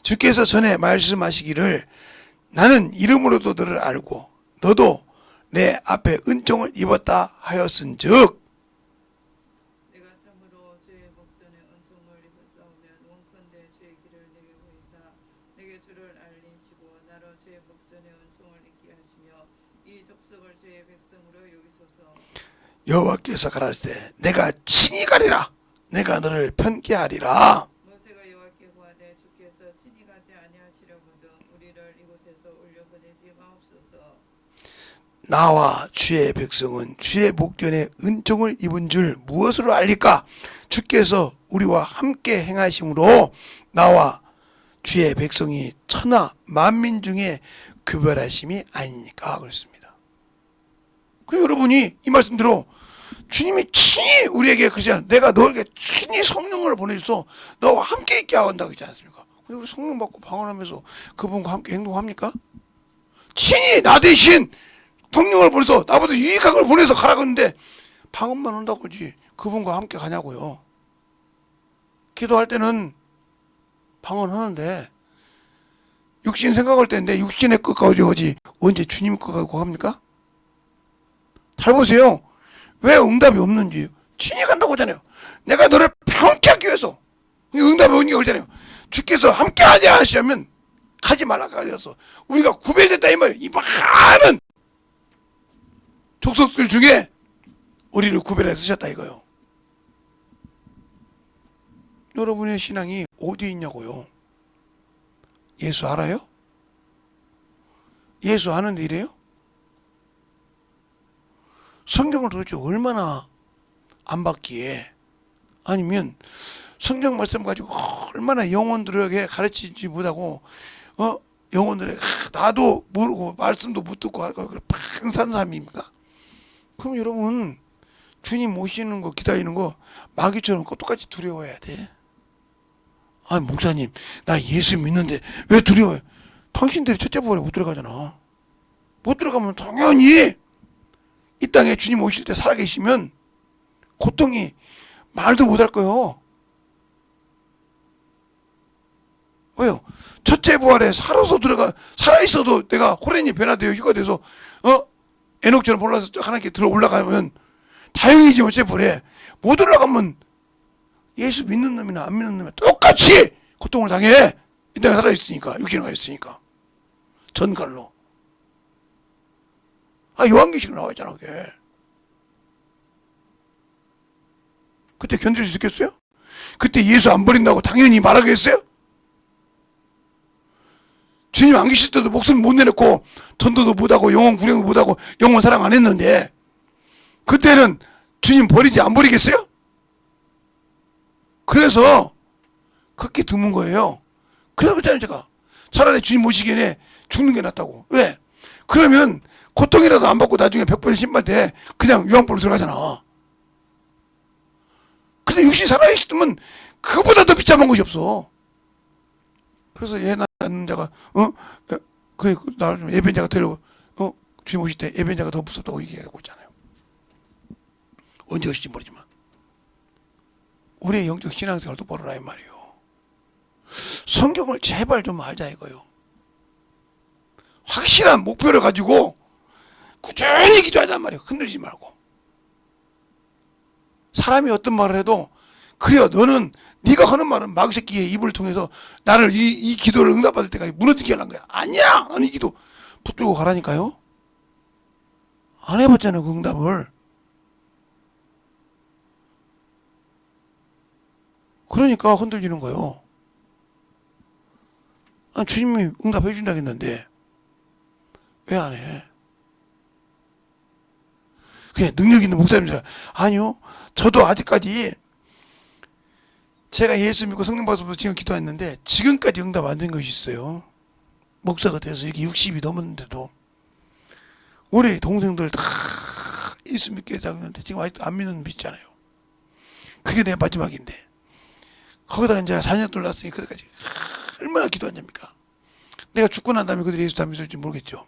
주께서 전에 말씀하시기를 나는 이름으로도 너를 알고 너도 내 앞에 은총을 입었다 하였은즉 내가 참으로 주의 목전에 은총을 입었사오면 원컨대 주의 길을 내게 보이사 내게 주를 알리시고 나로 주의 목전에 은총을 입게 하시며 이 족속을 주의 백성으로 여기소서. 여호와께서 가라사대 내가 친히 가리라 내가 너를 편케 하리라. 모세가 여호와께 고하되 주께서 친히 가지 아니하시려거든 우리를 이곳에서 올려보내지 마옵소서. 나와 주의 백성은 주의 목전에 은총을 입은 줄 무엇으로 알리까? 주께서 우리와 함께 행하심으로 나와 주의 백성이 천하 만민 중에 구별하심이 아니니까 그렇습니다. 그 여러분이 이 말씀대로 주님이 친히 우리에게 그러잖아요. 내가 너에게 친히 성령을 보내줘서 너와 함께 있게 한다고 했지 않습니까? 근데 우리 성령 받고 방언하면서 그분과 함께 행동합니까? 친히 나 대신 성령을 보내서 나보다 유익한 걸 보내서 가라고 했는데 방언만 한다고 그러지 그분과 함께 가냐고요. 기도할 때는 방언하는데 육신 생각할 때인데 육신의 것과 어디 언제 주님 것과 합니까? 잘 보세요. 왜 응답이 없는지 친히 간다고 하잖아요. 내가 너를 함께 하기 위해서 응답이 오는 게 그러잖아요. 주께서 함께 하지 않으시면 가지 말라고 하셔서 우리가 구별됐다 이 말이에요. 이 많은 족속들 중에 우리를 구별해 쓰셨다 이거요. 여러분의 신앙이 어디에 있냐고요. 예수 알아요? 예수 아는데 이래요? 성경을 도대체 얼마나 안 받기에 아니면 성경 말씀 가지고 얼마나 영혼들에게 가르치지 못하고 영혼들에게 나도 모르고 말씀도 못 듣고 하고 팡 사는 사람입니까? 그럼 여러분 주님 오시는 거 기다리는 거 마귀처럼 똑같이 두려워해야 돼. 아니 목사님 나 예수 믿는데 왜 두려워해? 당신들이 첫째 부활에 못 들어가잖아. 못 들어가면 당연히 이 땅에 주님 오실 때 살아계시면 고통이 말도 못할 거예요. 왜요? 첫째 부활에 살아있어도 내가 호련히 변화되어 휴가 돼서 에녹처럼 올라서 하나님께 들어 올라가면 다행이지만 첫째 부활에 못 올라가면 예수 믿는 놈이나 안 믿는 놈이나 똑같이 고통을 당해. 이 땅에 살아있으니까 육신에 가 있으니까 전갈로. 요한계시록 나와 있잖아 그게. 그때 견딜 수 있겠어요? 그때 예수 안 버린다고 당연히 말하겠어요? 주님 안 계실 때도 목숨 못 내놓고 전도도 못하고 영혼 구령도 못하고 영혼 사랑 안 했는데 그때는 주님 버리지 안 버리겠어요? 그래서 그렇게 드문 거예요. 그래서 그랬잖아요 제가. 차라리 주님 모시기에 죽는 게 낫다고. 왜? 그러면 고통이라도 안 받고 나중에 100% 신받대 그냥 유황불로 들어가잖아. 근데 육신이 살아있으면 그보다 더 비참한 것이 없어. 그래서 예나 않는 자가 나를 좀 예배자가 되려 주님 오실 때 예배자가 더 무섭다고 얘기하고 있잖아요. 언제 오실지 모르지만 우리의 영적 신앙생활 똑바로 하라 이 말이에요. 성경을 제발 좀 알자 이거요. 확실한 목표를 가지고 꾸준히 기도하자 말이에요. 흔들지 말고. 사람이 어떤 말을 해도 그래요. 너는 네가 하는 말은 마귀새끼의 입을 통해서 나를 이 기도를 응답받을 때까지 무너지게 하는 거야. 아니야. 나는 이 기도 붙들고 가라니까요. 안 해봤잖아요. 그 응답을. 그러니까 흔들리는 거예요. 주님이 응답해 준다고 했는데 왜 안 해? 그냥 능력 있는 목사님들 아니요. 저도 아직까지 제가 예수 믿고 성령 받아서 지금 기도했는데 지금까지 응답 안 된 것이 있어요. 목사가 돼서 이게 60이 넘었는데도 우리 동생들 다 예수 믿게 했는데 지금 아직도 안 믿는 분 있잖아요. 그게 내 마지막인데 거기다 이제 4년 동안 났으니 그때까지 얼마나 기도하냐니까. 내가 죽고 난 다음에 그들이 예수 다 믿을지 모르겠죠.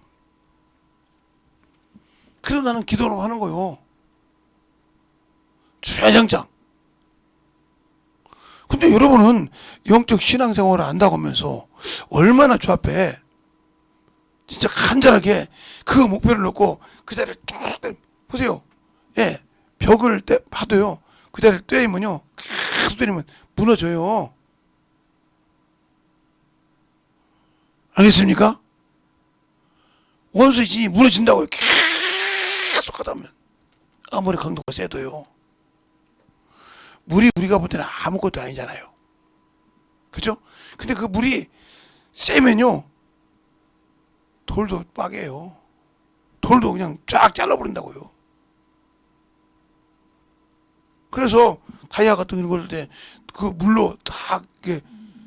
그래도 나는 기도로 하는 거요. 주야장장. 근데 여러분은 영적 신앙생활을 안다고 하면서 얼마나 주 앞에 진짜 간절하게 그 목표를 놓고 그 자리를 쭉 보세요. 예, 벽을 파도요. 그 자리를 때리면요. 계속 때리면 무너져요. 알겠습니까? 원수의 진이 무너진다고요. 계속 하다 보면 아무리 강도가 세도요. 물이 우리가 볼 때는 아무것도 아니잖아요. 그죠? 근데 그 물이 세면요. 돌도 빠개요. 돌도 그냥 쫙 잘라버린다고요. 그래서 다이아 같은 거 걸 때 그 물로 다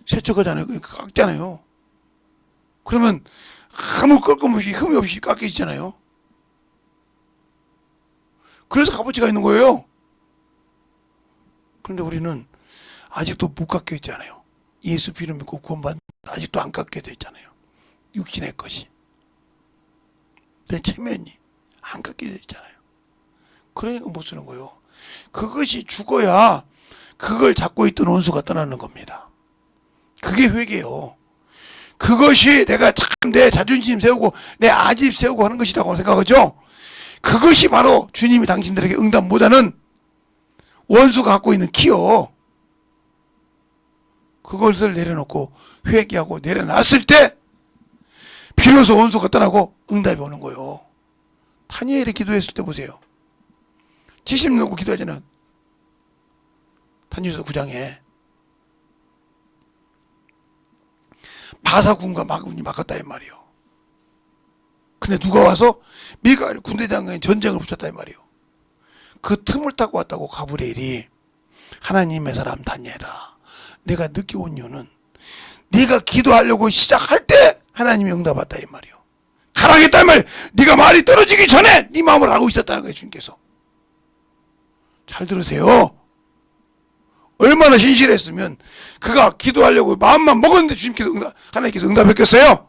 세척하잖아요. 깎잖아요. 그러면 아무 껄끔 없이 흠이 없이 깎여지잖아요. 그래서 값어치가 있는 거예요. 그런데 우리는 아직도 못 갖게 있잖아요. 예수 피를 믿고 구원받는 아직도 안 갖게 돼 있잖아요. 육신의 것이. 내 체면이 안 갖게 돼 있잖아요. 그러니까 못 쓰는 거예요. 그것이 죽어야 그걸 잡고 있던 원수가 떠나는 겁니다. 그게 회개예요. 그것이 내가 참 내 자존심 세우고 내 아집 세우고 하는 것이라고 생각하죠. 그것이 바로 주님이 당신들에게 응답 못하는 원수가 갖고 있는 키요. 그것을 내려놓고 회개하고 내려놨을 때 비로소 원수가 떠나고 응답이 오는 거예요. 다니엘이 기도했을 때 보세요. 70년 넘고 기도하잖아요. 다니엘서 9장에 바사군과 마군이 막았다 이 말이요. 근데 누가 와서 미가엘 군대장관이 전쟁을 붙였다 이 말이요. 그 틈을 타고 왔다고 가브리엘이 하나님의 사람 다니엘아, 내가 늦게 온 이유는 네가 기도하려고 시작할 때 하나님이 응답 왔다 이 말이요. 가라겠다 이 말이요. 네가 말이 떨어지기 전에 네 마음을 알고 있었다는 거예요. 주님께서. 잘 들으세요. 얼마나 신실했으면 그가 기도하려고 마음만 먹었는데 주님께서 하나님께서 응답했겠어요?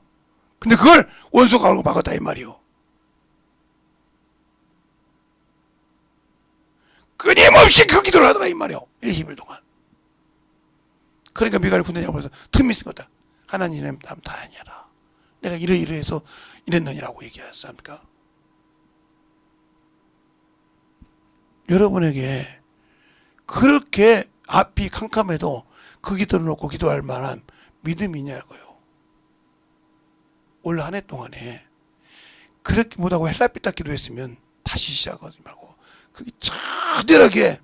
근데 그걸 원수가 알고 막았다 이 말이요. 끊임없이 그 기도를 하더라 이 말이요. 20일 동안. 그러니까 미가엘 군대장관에서 틈이 있은 거다. 하나님의 남 다니엘아, 내가 이러이러해서 이랬느니라고 얘기하지 않습니까? 여러분에게 그렇게 앞이 캄캄해도 그 기도를 놓고 기도할 만한 믿음이 있냐고요. 올 한 해 동안에 그렇게 못하고 헬라빛 딱 기도했으면 다시 시작하지 말고 그게 차들하게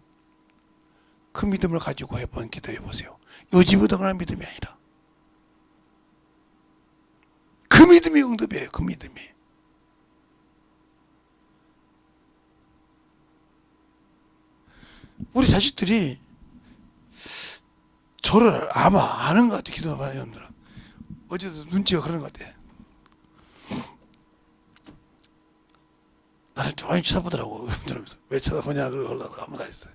그 믿음을 가지고 해본 기도해 보세요. 요지부동한 믿음이 아니라 그 믿음이 응답이에요. 그 믿음이. 우리 자식들이 저를 아마 아는 것 같아. 기도하는 여러분들은. 어제도 눈치가 그런 것 같아. 나를 많이 쳐다보더라고. 왜 쳐다보냐 그러려고 아무나 했어요.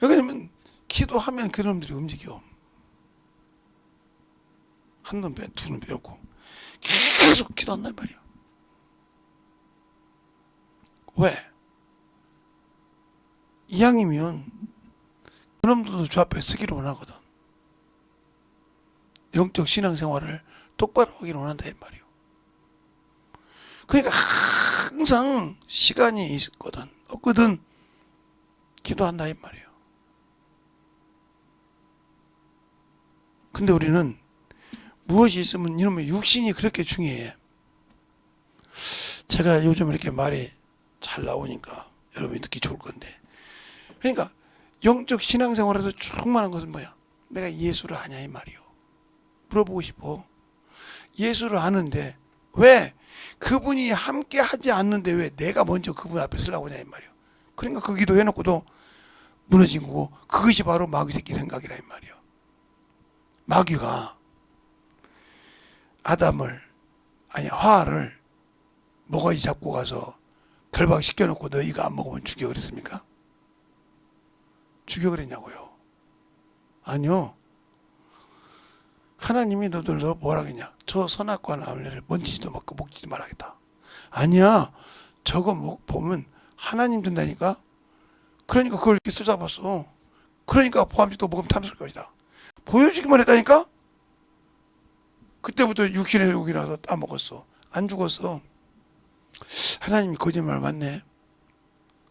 왜냐면 기도하면 그 놈들이 움직여. 한 놈 빼, 두 놈 빼고 계속 기도한단 말이야. 왜? 이왕이면 그놈들도 주 앞에 쓰기를 원하거든. 영적 신앙생활을 똑바로 하기를 원한다 이 말이에요. 그러니까 항상 시간이 있거든 없거든 기도한다 이 말이에요. 근데 우리는 무엇이 있으면 이놈의 육신이 그렇게 중요해. 제가 요즘 이렇게 말이 잘 나오니까 여러분이 듣기 좋을 건데, 그러니까 영적 신앙생활에서 충만한 것은 뭐야? 내가 예수를 아냐 이 말이요. 물어보고 싶어. 예수를 아는데 왜 그분이 함께 하지 않는데 왜 내가 먼저 그분 앞에 서려고 하냐 이 말이요. 그러니까 그 기도 해놓고도 무너진 거고, 그것이 바로 마귀 새끼 생각이라 이 말이요. 마귀가 화를 모가지 잡고 가서 결박시켜 놓고 너희가 안 먹으면 죽여 그랬습니까? 죽여 그랬냐고요? 아니요. 하나님이 너들 뭐라 하겠냐? 저 선악과 나무를 먼지도 먹고 먹지도 말하겠다. 아니야. 저거 보면 하나님 된다니까? 그러니까 그걸 이렇게 쓰잡았어. 그러니까 포함지도 먹으면 탐스러울 것이다. 보여주기만 했다니까? 그때부터 육신의 욕이 나서 따먹었어. 안 죽었어. 하나님이 거짓말 맞네.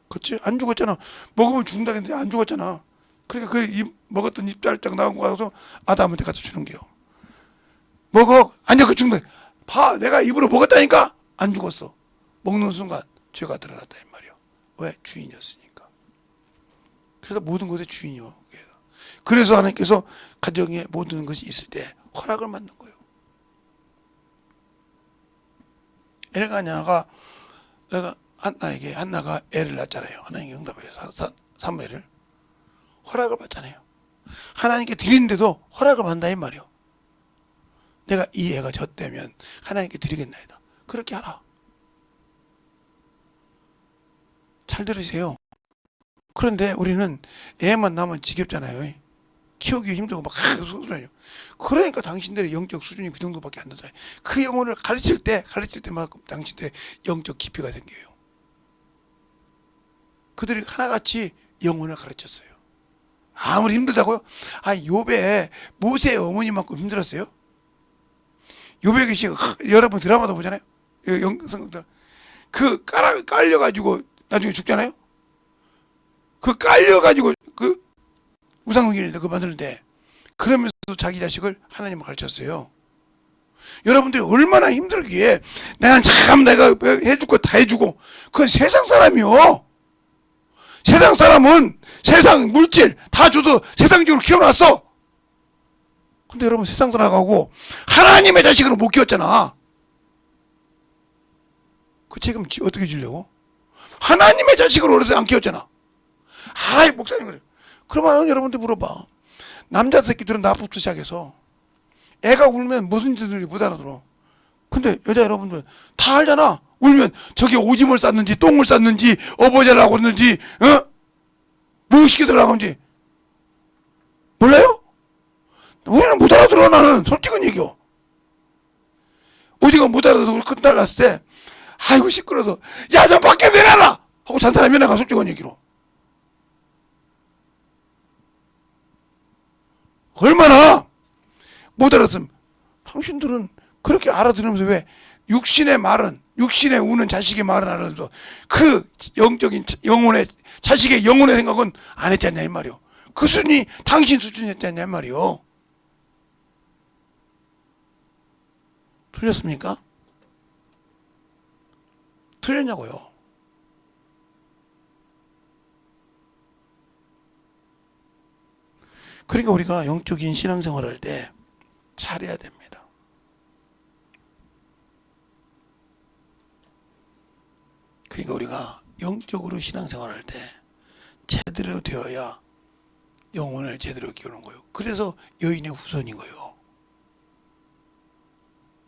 그렇지? 안 죽었잖아. 먹으면 죽는다 했는데 안 죽었잖아. 그러니까 그 먹었던 입 달짝 나온 거 가서 아담한테 갖다 주는 게요. 먹어. 아니야, 그 죽는다. 봐, 내가 입으로 먹었다니까? 안 죽었어. 먹는 순간 죄가 드러났다 이 말이요. 왜? 주인이었으니까. 그래서 모든 것의 주인이요. 그래서 하나님께서 가정에 모든 것이 있을 때 허락을 받는 거예요. 엘가냐가 한나가 애를 낳잖아요. 하나님께 응답해서 사무엘을 허락을 받잖아요. 하나님께 드리는데도 허락을 받는다 이 말이요. 내가 이 애가 젖되면 하나님께 드리겠나이다. 그렇게 하라. 잘 들으세요. 그런데 우리는 애만 낳으면 지겹잖아요. 키우기 힘들고 막 소리요. 그러니까 당신들의 영적 수준이 그 정도밖에 안 된다. 그 영혼을 가르칠 때만큼 당신들의 영적 깊이가 생겨요. 그들이 하나같이 영혼을 가르쳤어요. 아무리 힘들다고요? 욥의 모세의 어머니만큼 힘들었어요? 욥의 계시 여러분 드라마도 보잖아요. 영성들 그 깔려가지고 나중에 죽잖아요. 그 깔려가지고 그 우상숭배인데 그거 만드는데 그러면서도 자기 자식을 하나님을 가르쳤어요. 여러분들이 얼마나 힘들기에 내가 해줄 거 다 해주고 그건 세상 사람이요. 세상 사람은 세상 물질 다 줘도 세상적으로 키워놨어. 근데 여러분 세상 돌아가고 하나님의 자식으로 못 키웠잖아. 그 책임 어떻게 지려고? 하나님의 자식으로 오래서 안 키웠잖아. 목사님 그래. 그러면 여러분들 물어봐. 남자 새끼들은 나부터 시작해서 애가 울면 무슨 짓을 못 알아들어. 근데 여자 여러분들 다 알잖아. 울면 저게 오줌을 쌌는지 똥을 쌌는지 어버이자라고 했는지 뭐 시켜달라고 하는지 몰라요? 우리는 못 알아들어. 나는 솔직한 얘기요. 어디가 못 알아들어. 큰 딸 낳았을 때 아이고 시끄러워서 야 좀 밖에 내놔라 하고 잔 사람이 내가 솔직한 얘기로. 얼마나 못 알았으면 당신들은 그렇게 알아들으면서 왜 육신의 우는 자식의 말은 알아서 그 영적인 영혼의 자식의 영혼의 생각은 안 했지 않냐 이 말이요. 그 수준이 당신 수준이었지 않냐 이 말이요. 틀렸습니까? 틀렸냐고요. 그러니까 우리가 영적인 신앙생활을 할 때 잘해야 됩니다. 그러니까 우리가 영적으로 신앙생활을 할 때 제대로 되어야 영혼을 제대로 키우는 거예요. 그래서 여인의 후손인 거예요.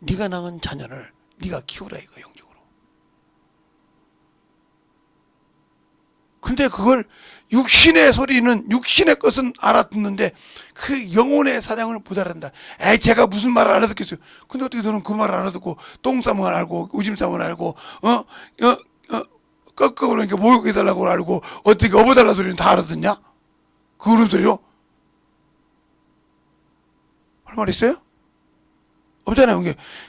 네가 낳은 자녀를 네가 키우라 이거 영적으로. 근데 그걸 육신의 소리는 육신의 것은 알아듣는데 그 영혼의 사장을 못 알아듣는다. 제가 무슨 말을 알아듣겠어요. 근데 어떻게 너는 그 말을 알아듣고 똥 싸면 알고 오줌 싸면 알고 꺾어보는 게 목욕해달라고 알고 어떻게 업어달라 소리는 다 알아듣냐? 그 울음소리로? 할 말 있어요? 없잖아요.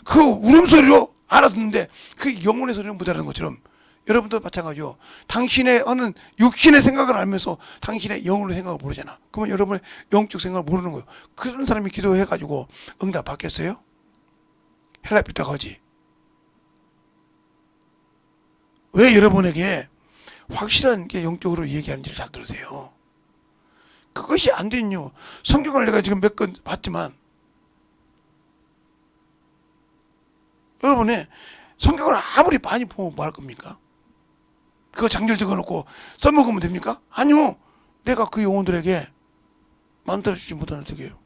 그 울음소리로 알아듣는데 그 영혼의 소리는 못 알아듣는 것처럼 여러분도 마찬가지요. 당신의 하는 육신의 생각을 알면서 당신의 영혼의 생각을 모르잖아. 그러면 여러분의 영적 생각을 모르는 거예요. 그런 사람이 기도해가지고 응답 받겠어요? 헬라피타 거지. 왜 여러분에게 확실한 게 영적으로 얘기하는지를 잘 들으세요. 그것이 안 된 이유. 성경을 내가 지금 몇 건 봤지만 여러분의 성경을 아무리 많이 보면 뭐 할 겁니까? 그거 장절 적어놓고 써먹으면 됩니까? 아니요. 내가 그 영혼들에게 만들어주지 못하면 어떻게 해요?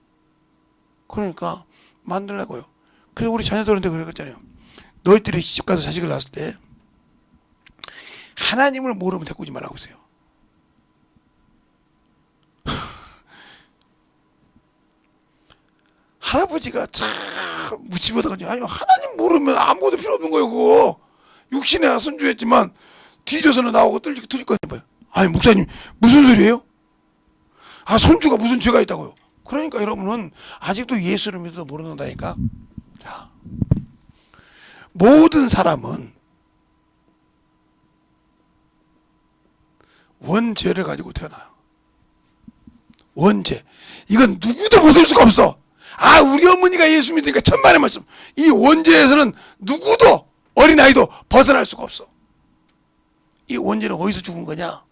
그러니까 만들라고요. 그래서 우리 자녀들한테 그랬잖아요. 너희들이 시집가서 자식을 낳았을 때 하나님을 모르면 데리고 오지 말라고 했어요. 할아버지가 참 무침하다가 아니 하나님 모르면 아무것도 필요 없는 거예요. 그거 육신에 손주했지만 뒤져서는 나오고 틀릴 거예요. 아니 목사님 무슨 소리예요? 손주가 무슨 죄가 있다고요? 그러니까 여러분은 아직도 예수를 믿어도 모른다니까. 자, 모든 사람은 원죄를 가지고 태어나요. 원죄. 이건 누구도 벗을 수가 없어. 우리 어머니가 예수 믿으니까 천만의 말씀. 이 원죄에서는 누구도 어린아이도 벗어날 수가 없어. 이 원죄는 어디서 죽은 거냐?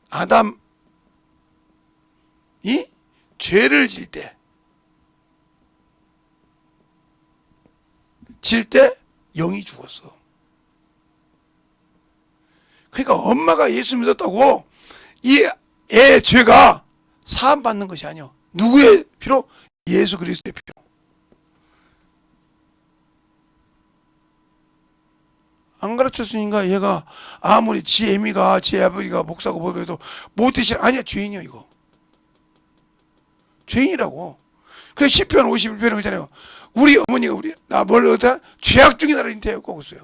아담이 죄를 질 때 영이 죽었어. 그러니까 엄마가 예수 믿었다고 이 애 죄가 사함 받는 것이 아니야. 누구의 피로? 예수 그리스도의 피로. 안 가르쳤으니까 얘가 아무리 지 애미가 지 아버지가 목사고 뭐해도 못 드시 아니야 죄인이야 이거. 죄인이라고. 그래 시편 51편에 그러잖아요. 우리 어머니가 우리 나 뭘 얻다 죄악 중에 나를 잉태하고 있어요.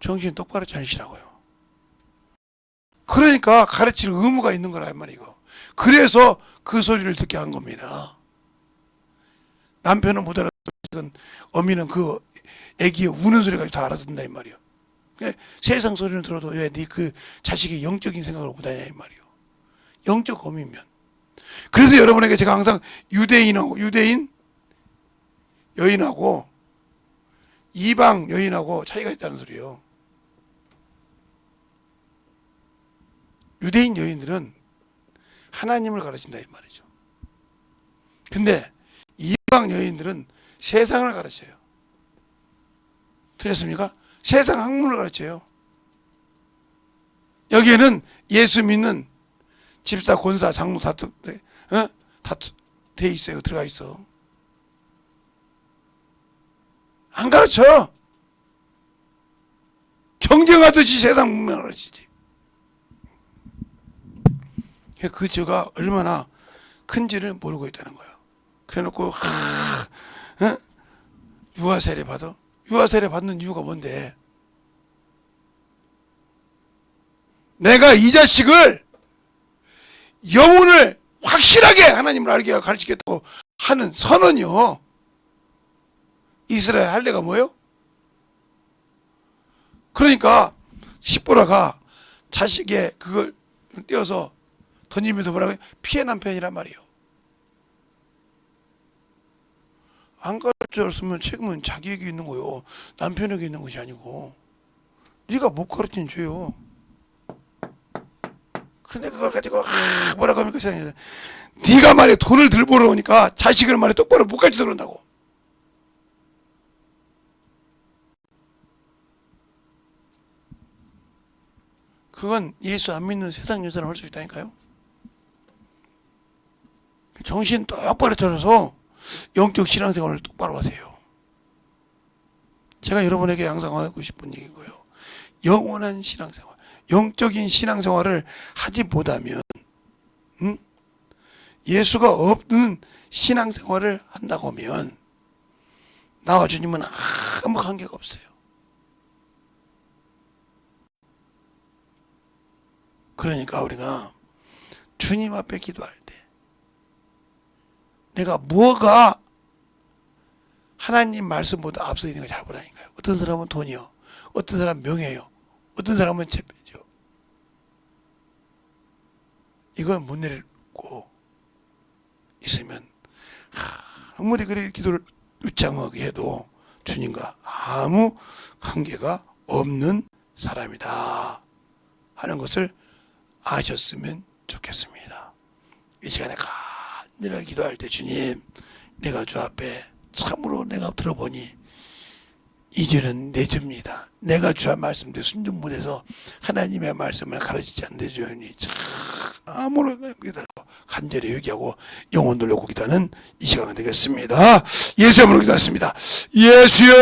정신 똑바로 차리시라고요. 그러니까 가르칠 의무가 있는 거라 말이고. 그래서 그 소리를 듣게 한 겁니다. 남편은 못 알아듣고 어미는 그 애기의 우는 소리가 다 알아듣는다 이 말이요. 세상 소리는 들어도 왜 네 그 자식이 영적인 생각을 못하냐 이 말이요. 영적 어미면. 그래서 여러분에게 제가 항상 유대인 여인하고 이방 여인하고 차이가 있다는 소리예요. 유대인 여인들은 하나님을 가르친다 이 말이죠. 근데 이방 여인들은 세상을 가르쳐요. 틀렸습니까? 세상 학문을 가르쳐요. 여기에는 예수 믿는 집사, 권사, 장로 다 돼 있어요. 들어가 있어. 안 가르쳐. 경쟁하듯이 세상 문명을 가르치지. 그 저가 얼마나 큰지를 모르고 있다는 거예요. 그래놓고 유아 세례 받아? 유아 세례 받는 이유가 뭔데? 내가 이 자식을 영혼을 확실하게 하나님을 알게 가르치겠다고 하는 선언이요. 이스라엘 할례가 뭐예요? 그러니까 십보라가 자식의 그걸 떼어서 던지면서 뭐라고 해요? 피해 남편이란 말이에요. 안 가르쳐줬으면 책임은 자기에게 있는 거요. 남편에게 있는 것이 아니고. 네가 못 가르친 죄요. 그런데 그걸 가지고 뭐라고 합니까? 세상에서. 네가 말에 돈을 들 벌어오니까 자식을 말에 똑바로 못 가르쳐서 그런다고. 그건 예수 안 믿는 세상 여자는 할 수 있다니까요. 정신 똑바로 차려서 영적 신앙생활을 똑바로 하세요. 제가 여러분에게 항상 하고 싶은 얘기고요. 영원한 신앙생활, 영적인 신앙생활을 하지 못하면 예수가 없는 신앙생활을 한다고 하면 나와 주님은 아무 관계가 없어요. 그러니까 우리가 주님 앞에 기도할 때 내가 뭐가 하나님 말씀보다 앞서 있는 걸 잘 보라니까요. 어떤 사람은 돈이요. 어떤 사람은 명예요. 어떤 사람은 재배죠. 이건 못 내리고 있으면 아무리 그렇게 기도를 유창하게 해도 주님과 아무 관계가 없는 사람이다 하는 것을 아셨으면 좋겠습니다. 이 시간에 간절하게 기도할 때 주님, 내가 주 앞에 참으로 내가 들어보니 이 죄는 내 죄입니다. 내가 주의 말씀대로 순종 못해서 하나님의 말씀을 가르치지 않는 죄니 참으로 간절히 회개하고 영혼 돌려고 기도하는 이 시간이 되겠습니다. 예수의 이름으로 기도하겠습니다. 예수여!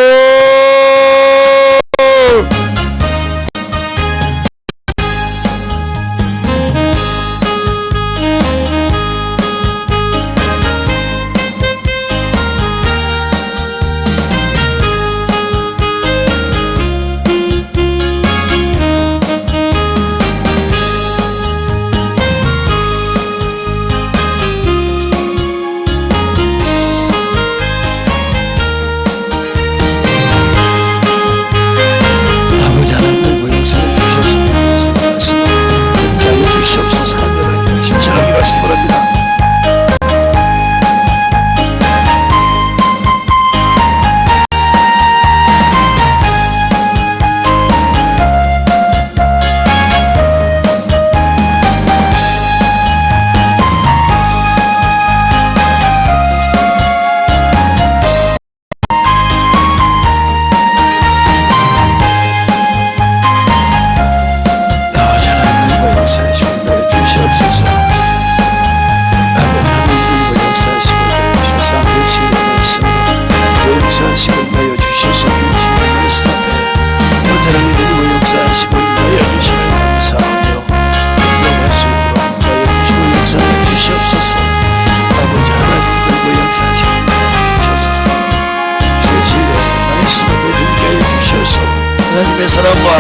하나님의 사랑과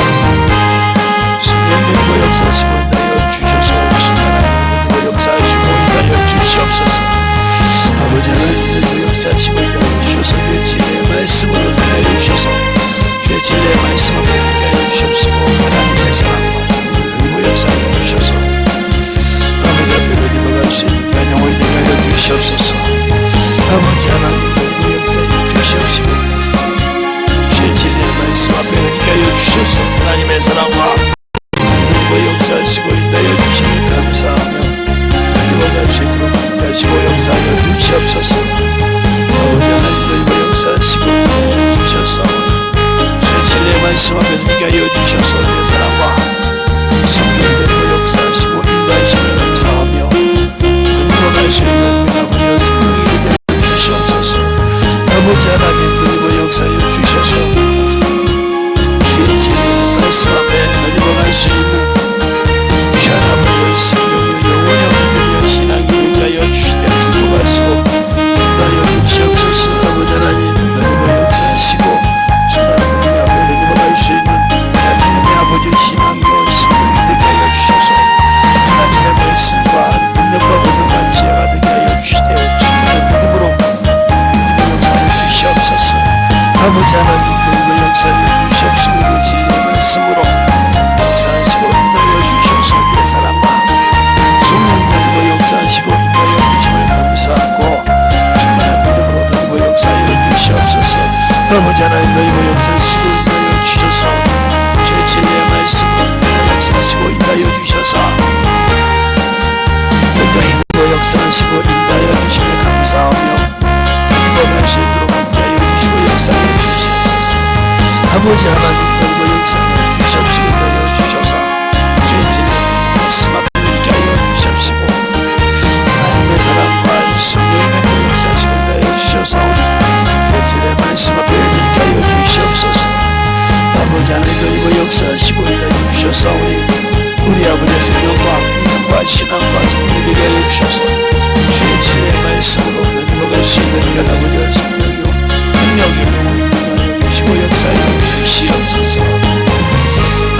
성령의 그 역사하시고 인하여 주셔서 주신 하나님의 그 역사하시고 인하여 주시옵소서. 아버지 하나님의 그 역사하시고 인하여 주셔서 주의 진리의 말씀을 인하여 주셔서 주의 진리의 말씀을 인하여 주시옵시고 하나님의 사랑과 성령의 그 역사하여 주셔서 아버지 앞에 드림어갈 수 있는 간영을 인하여 주시옵소서. 아버지 하나님의 그 역사하여 주시옵시고 주의 진리의 말씀 앞에 인하여 주셔서 하나님의 사랑과 그 역사하시고 인하여 주시길 감사하며 드림어갈 수 있도록 하시고 역사하여 주시옵소서. 아버지 하나님의 그 역사하시고 인하여 주셔서 주의 진리의 말씀 앞에 인하여 주셔서 내 사랑과 성령의 그 역사하시고 인도하심을 감사하며 드림어갈 수 있는 아버지의 성령이 되어 주시옵소서. 아버지 하나님 그리고 역사하여 주셔서 주의 진리의 말씀 앞에 드림어갈 수 있는 귀한 아버지의 성령의 영원히 없는 신앙이 되게 주시되 축복하시고 인도하여 주시옵소서. 아버지 하나님 드림어 역사하시고 정말 하나님 앞에 드림어갈 수 있는 하나님의 아버지의 신앙이요 성령이 되게 하여 주셔서 하나님의 말씀과 능력과 권능과 지혜가 되게 하여 주시되 정말 믿음으로 드림어 역사하여 주시옵소서. 아버지 하나님 드림어 역사하여 주시옵시고 그 진리의 말씀으로 역사하시고 인도하여 주셔서 내 사랑과 성령이 드림어 역사하시고 인도하여 주심을 감사하고 정말 믿음으로 드림어 역사하여 주시옵소서. 아버지 하나님 드림어 역사하시고 인도하여 주셔서 주의 진리의 말씀으로 역사하시고 인도하여 주셔서 온전히 드림어 역사하시고 인도하여 주심을 감사하며 드림어갈 수 있도록 인도하여 주시고 역사하여 주시옵소서. 아버지 하나님 드림어 역사하여 주시옵시고 인도하여 주셔서 주의 진리의 말씀 앞에 인도하여 주시옵시고 하나님의 사랑과 성령의 그 역사하시고 인도하여 주셔서 주의 진리의 말씀 앞에 인도하여 주시옵소서. 아버지 하나님 그 역사하시고 인도하여 주셔서 우리 아버지의 생명과 믿음과 신앙과 성령이 되게 하여 주셔서 주의 진리의 말씀으로 넘어갈 수 있는 귀한 아버지의 성령이요 능력이 영원히 되게 하여 주시고 역사하여 주시옵소서.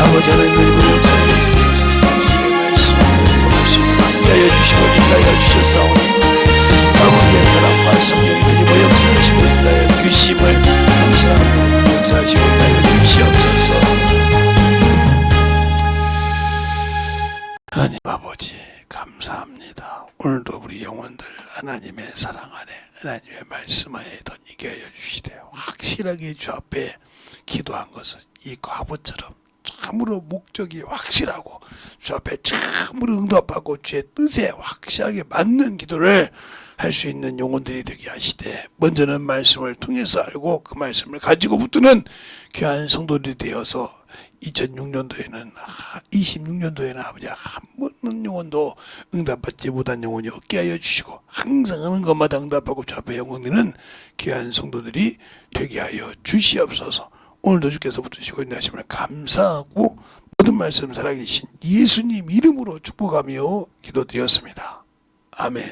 아버지 하나님 그 역사하여 주셔서 진리의 말씀으로 넘어갈 수 있는 함께 하여 주시고 인도하여 주셔서 아버지의 사랑과 성령이 되게 역사하시고 인도하여 주심을 감사하고 역사하시고 인도하여 주시옵소서. 하나님 아버지 감사합니다. 오늘도 우리 영혼들 하나님의 사랑 안에 하나님의 말씀 안에 던지게 하여 주시되 확실하게 주 앞에 기도한 것은 이 과부처럼 참으로 목적이 확실하고 주 앞에 참으로 응답하고 주의 뜻에 확실하게 맞는 기도를 할 수 있는 영혼들이 되게 하시되 먼저는 말씀을 통해서 알고 그 말씀을 가지고 붙드는 귀한 성도들이 되어서 2006년도에는 26년도에는 아버지 한 번은 영혼도 응답받지 못한 영혼이 없게 하여 주시고 항상 하는 것마다 응답하고 주 앞에 영광되는 귀한 성도들이 되게 하여 주시옵소서. 오늘도 주께서 붙드시고 인도하심을 감사하고 모든 말씀 살아계신 예수님 이름으로 축복하며 기도드렸습니다. 아멘.